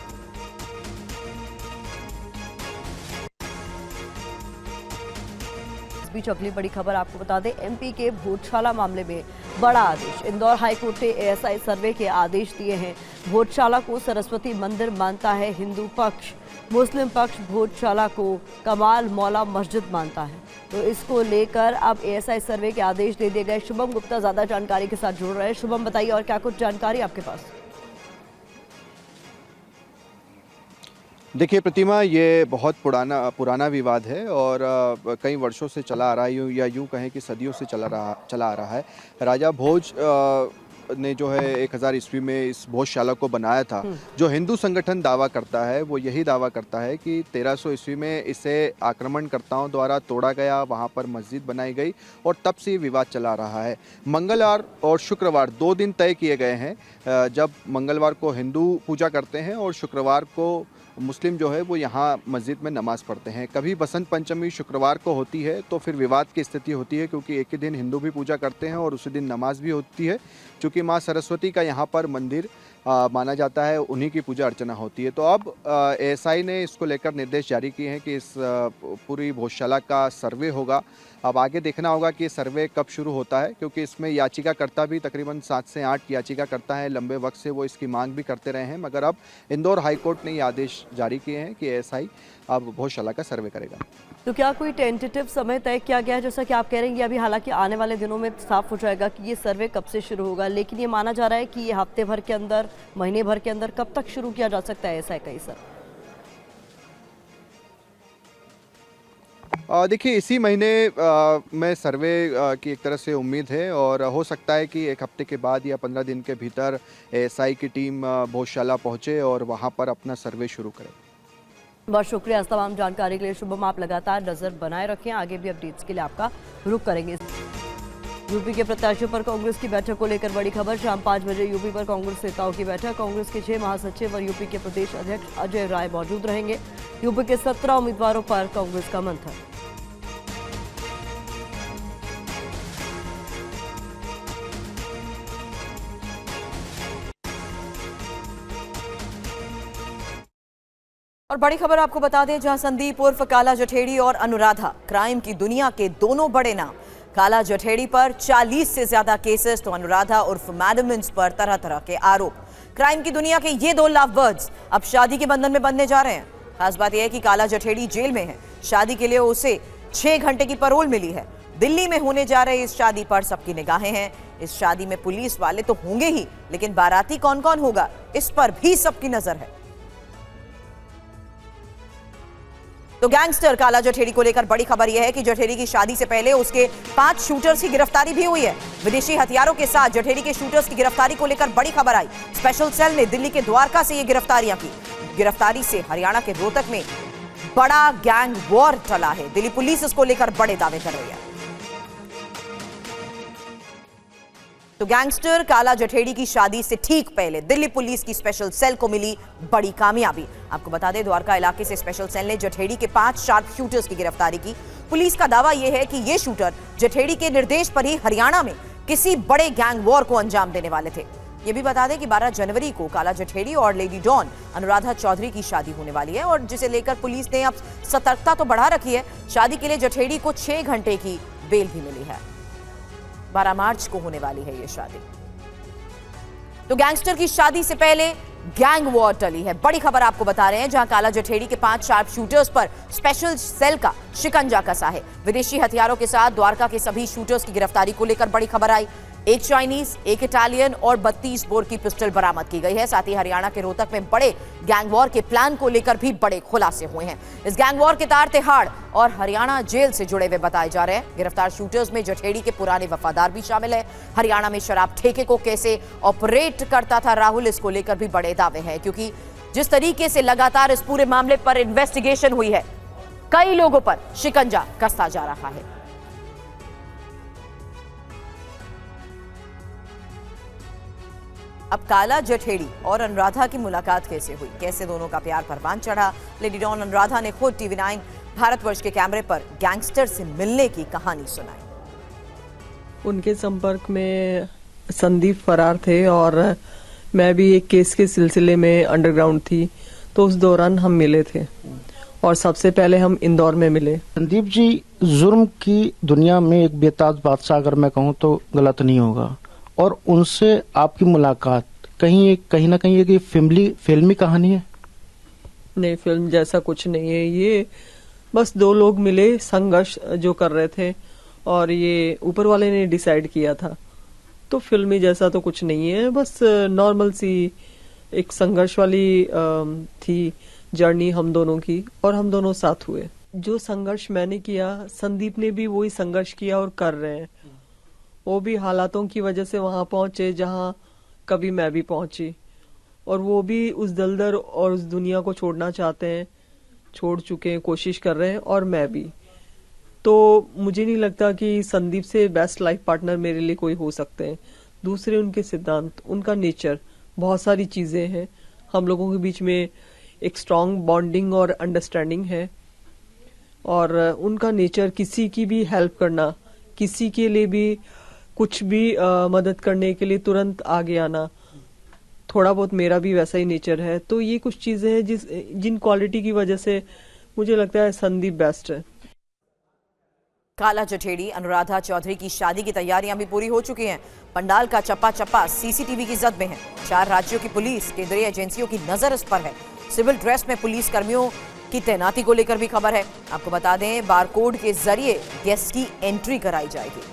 इस बीच अगली बड़ी खबर आपको बता दें, एमपी के भोजशाला मामले में बड़ा आदेश। इंदौर हाईकोर्ट ने एएसआई सर्वे के आदेश दिए हैं। भोजशाला को सरस्वती मंदिर मानता है हिंदू पक्ष, मुस्लिम पक्ष भोजशाला को कमाल मौला मस्जिद मानता है। तो इसको लेकर अब एएसआई सर्वे के आदेश दे दिए गए। शुभम गुप्ता ज्यादा जानकारी के साथ जुड़ रहे हैं। शुभम, बताइए और क्या कुछ जानकारी आपके पास? देखिए प्रतिमा, ये बहुत पुराना विवाद है और कई वर्षों से चला आ रहा है, या यूँ कहें कि सदियों से चला आ रहा है। राजा भोज ने जो है 1000 ईस्वी में इस भोजशाला को बनाया था। जो हिंदू संगठन दावा करता है वो यही दावा करता है कि 1300 ईस्वी में इसे आक्रमणकर्ताओं द्वारा तोड़ा गया, वहाँ पर मस्जिद बनाई गई और तब से ये विवाद चला रहा है। मंगलवार और शुक्रवार 2 दिन तय किए गए हैं, जब मंगलवार को हिंदू पूजा करते हैं और शुक्रवार को मुस्लिम जो है वो यहाँ मस्जिद में नमाज़ पढ़ते हैं। कभी बसंत पंचमी शुक्रवार को होती है तो फिर विवाद की स्थिति होती है, क्योंकि एक ही दिन हिंदू भी पूजा करते हैं और उसी दिन नमाज भी होती है। क्योंकि माँ सरस्वती का यहाँ पर मंदिर माना जाता है, उन्हीं की पूजा अर्चना होती है। तो अब एएसआई ने इसको लेकर निर्देश जारी किए हैं कि इस पूरी भोजशाला का सर्वे होगा। अब आगे देखना होगा कि सर्वे कब शुरू होता है, क्योंकि इसमें याचिकाकर्ता भी तकरीबन 7 से 8 याचिकाकर्ता हैं। लंबे वक्त से वो इसकी मांग भी करते रहे हैं, मगर अब इंदौर हाईकोर्ट ने ये आदेश जारी किए हैं कि एएसआई अब भोजशाला का सर्वे करेगा। तो क्या कोई टेंटेटिव समय तय किया गया है? जैसा कि आप कह रहे हैं, अभी हालांकि आने वाले दिनों में साफ हो जाएगा कि ये सर्वे कब से शुरू होगा, लेकिन ये माना जा रहा है कि ये हफ्ते भर के अंदर, महीने भर के अंदर कब तक शुरू किया जा सकता है ऐसा है कहीं सर? देखिए, इसी महीने में सर्वे की एक तरह से उम्मीद है और हो सकता है कि एक हफ्ते के बाद या 15 दिन के भीतर एएसआई की टीम भोजशाला पहुंचे और वहां पर अपना सर्वे शुरू करे। बहुत शुक्रिया इस तमाम जानकारी के लिए शुभम। आप लगातार नजर बनाए रखें, आगे भी अपडेट्स के लिए आपका रुख करेंगे। यूपी के प्रत्याशियों पर कांग्रेस की बैठक को लेकर बड़ी खबर। शाम 5 बजे यूपी पर कांग्रेस नेताओं की बैठक। कांग्रेस के 6 महासचिव और यूपी के प्रदेश अध्यक्ष अजय राय मौजूद रहेंगे। यूपी के 17 उम्मीदवारों पर कांग्रेस का मंथन। और बड़ी खबर आपको बता दें, जहां संदीप उर्फ काला जठेड़ी और अनुराधा क्राइम की दुनिया के दोनों बड़े नाम। काला जठेड़ी पर 40 से ज्यादा केसेस, तो अनुराधा उर्फ मैडमिन्स पर तरह तरह के आरोप। क्राइम की दुनिया के ये 2 लव बर्ड्स अब शादी के बंधन में बंधने जा रहे हैं। खास बात यह है कि काला जठेड़ी जेल में है। शादी के लिए उसे 6 घंटे की पैरोल मिली है। दिल्ली में होने जा रहे इस शादी पर सबकी निगाहें हैं। इस शादी में पुलिस वाले तो होंगे ही, लेकिन बाराती कौन कौन होगा इस पर भी सबकी नजर है। तो गैंगस्टर काला जठेड़ी को लेकर बड़ी खबर यह है कि जठेड़ी की शादी से पहले उसके 5 शूटर्स की गिरफ्तारी भी हुई है। विदेशी हथियारों के साथ जठेड़ी के शूटर्स की गिरफ्तारी को लेकर बड़ी खबर आई। स्पेशल सेल ने दिल्ली के द्वारका से ये गिरफ्तारियां की। गिरफ्तारी से हरियाणा के रोहतक में बड़ा गैंग वॉर चला है। दिल्ली पुलिस इसको लेकर बड़े दावे कर रही है। तो गैंगस्टर काला जठेड़ी की शादी से ठीक पहले दिल्ली पुलिस की स्पेशल सेल को मिली बड़ी कामयाबी। आपको बता दें, द्वारका इलाके से स्पेशल सेल ने जठेड़ी के 5 शार्प शूटर्स की गिरफ्तारी की। पुलिस का दावा यह है कि ये शूटर जठेड़ी के निर्देश पर ही हरियाणा में किसी बड़े गैंग वॉर को अंजाम देने वाले थे। ये भी बता दें कि 12 जनवरी को काला जठेड़ी और लेडी डॉन अनुराधा चौधरी की शादी होने वाली है और जिसे लेकर पुलिस ने अब सतर्कता तो बढ़ा रखी है। शादी के लिए जठेड़ी को 6 घंटे की बेल भी मिली है। 12 मार्च को होने वाली है ये शादी। तो गैंगस्टर की शादी से पहले गैंग वॉर टली है। बड़ी खबर आपको बता रहे हैं, जहां काला जठेड़ी के 5 शार्प शूटर्स पर स्पेशल सेल का शिकंजा कसा है। विदेशी हथियारों के साथ द्वारका के सभी शूटर्स की गिरफ्तारी को लेकर बड़ी खबर आई। एक चाइनीज, एक इटालियन और 32 बोर की पिस्टल बरामद की गई है। साथ ही हरियाणा के रोहतक में बड़े गैंग वॉर के प्लान को लेकर भी बड़े खुलासे हुए हैं। इस गैंग वॉर के तार तिहाड़ और हरियाणा जेल से जुड़े हुए बताए जा रहे हैं। गिरफ्तार शूटर्स में जठेड़ी के पुराने वफादार भी शामिल है। हरियाणा में शराब ठेके को कैसे ऑपरेट करता था राहुल, इसको लेकर भी बड़े दावे हैं, क्योंकि जिस तरीके से लगातार इस पूरे मामले पर इन्वेस्टिगेशन हुई है, कई लोगों पर शिकंजा कसता जा रहा है। अब काला जठेड़ी और अनुराधा की मुलाकात कैसे हुई, कैसे दोनों का प्यार परवान चढ़ा, लेडी डॉन अनुराधा ने खुद TV9 भारतवर्ष के कैमरे पर गैंगस्टर से मिलने की कहानी सुनाई। उनके संपर्क में संदीप फरार थे और मैं भी एक केस के सिलसिले में अंडरग्राउंड थी, तो उस दौरान हम मिले थे और सबसे पहले हम इंदौर में मिले। संदीप जी जुर्म की दुनिया में एक बेताज बादशाह, अगर मैं कहूँ तो गलत नहीं होगा, और उनसे आपकी मुलाकात कहीं ना कहीं एक फिल्मी कहानी है? नहीं, फिल्म जैसा कुछ नहीं है। ये बस दो लोग मिले, संघर्ष जो कर रहे थे और ये ऊपर वाले ने डिसाइड किया था, तो फिल्मी जैसा तो कुछ नहीं है। बस नॉर्मल सी एक संघर्ष वाली थी जर्नी हम दोनों की, और हम दोनों साथ हुए। जो संघर्ष मैंने किया, संदीप ने भी वही संघर्ष किया और कर रहे हैं। वो भी हालातों की वजह से वहां पहुंचे जहां कभी मैं भी पहुंची, और वो भी उस दलदल और उस दुनिया को छोड़ना चाहते हैं, छोड़ चुके हैं, कोशिश कर रहे हैं, और मैं भी। तो मुझे नहीं लगता कि संदीप से बेस्ट लाइफ पार्टनर मेरे लिए कोई हो सकते हैं। दूसरे उनके सिद्धांत, उनका नेचर, बहुत सारी चीजें हैं। हम लोगों के बीच में एक स्ट्रॉन्ग बॉन्डिंग और अंडरस्टैंडिंग है, और उनका नेचर किसी की भी हेल्प करना, किसी के लिए भी कुछ भी मदद करने के लिए तुरंत आगे आना, थोड़ा बहुत मेरा भी वैसा ही नेचर है। तो ये कुछ चीजें हैं जिन क्वालिटी की वजह से मुझे लगता है संदीप बेस्ट है। काला जठेड़ी अनुराधा चौधरी की शादी की तैयारियां भी पूरी हो चुकी हैं। पंडाल का चप्पा चप्पा CCTV की जद में है। 4 राज्यों की पुलिस, केंद्रीय एजेंसियों की नजर इस पर है। सिविल ड्रेस में पुलिस कर्मियों की तैनाती को लेकर भी खबर है। आपको बता दें, बारकोड के जरिए गेस्ट की एंट्री कराई जाएगी।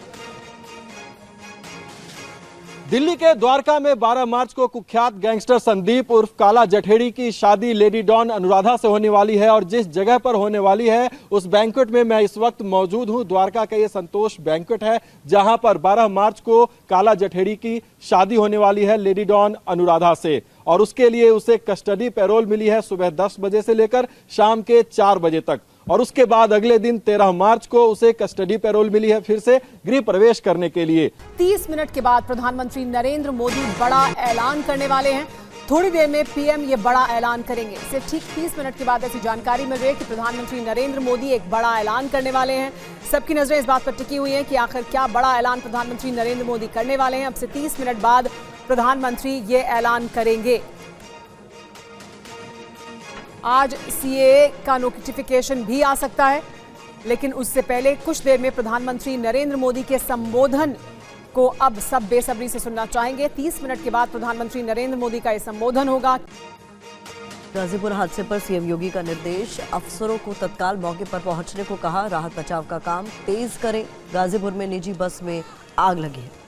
दिल्ली के द्वारका में 12 मार्च को कुख्यात गैंगस्टर संदीप उर्फ काला जठेड़ी की शादी लेडी डॉन अनुराधा से होने वाली है और जिस जगह पर होने वाली है उस बैंक्वेट में मैं इस वक्त मौजूद हूं। द्वारका का ये संतोष बैंक्वेट है जहां पर 12 मार्च को काला जठेड़ी की शादी होने वाली है लेडी डॉन अनुराधा से, और उसके लिए उसे कस्टडी पैरोल मिली है सुबह 10 बजे से लेकर शाम के 4 बजे तक, और उसके बाद अगले दिन 13 मार्च को उसे कस्टडी पैरोल मिली है फिर से गृह प्रवेश करने के लिए। 30 मिनट के बाद प्रधानमंत्री नरेंद्र मोदी बड़ा ऐलान करने वाले हैं। थोड़ी देर में PM ये बड़ा ऐलान करेंगे। सिर्फ ठीक 30 मिनट के बाद ऐसी जानकारी मिल रही है कि प्रधानमंत्री नरेंद्र मोदी एक बड़ा ऐलान करने वाले हैं। सबकी नजरें इस बात पर टिकी हुई हैं कि आखिर क्या बड़ा ऐलान प्रधानमंत्री नरेंद्र मोदी करने वाले हैं। अब से 30 मिनट बाद प्रधानमंत्री ये ऐलान करेंगे। आज CAA का नोटिफिकेशन भी आ सकता है, लेकिन उससे पहले कुछ देर में प्रधानमंत्री नरेंद्र मोदी के संबोधन को अब सब बेसब्री से सुनना चाहेंगे। 30 मिनट के बाद प्रधानमंत्री नरेंद्र मोदी का यह संबोधन होगा। गाजीपुर हादसे पर CM योगी का निर्देश, अफसरों को तत्काल मौके पर पहुंचने को कहा। राहत बचाव का काम तेज करें। गाजीपुर में निजी बस में आग लगी है।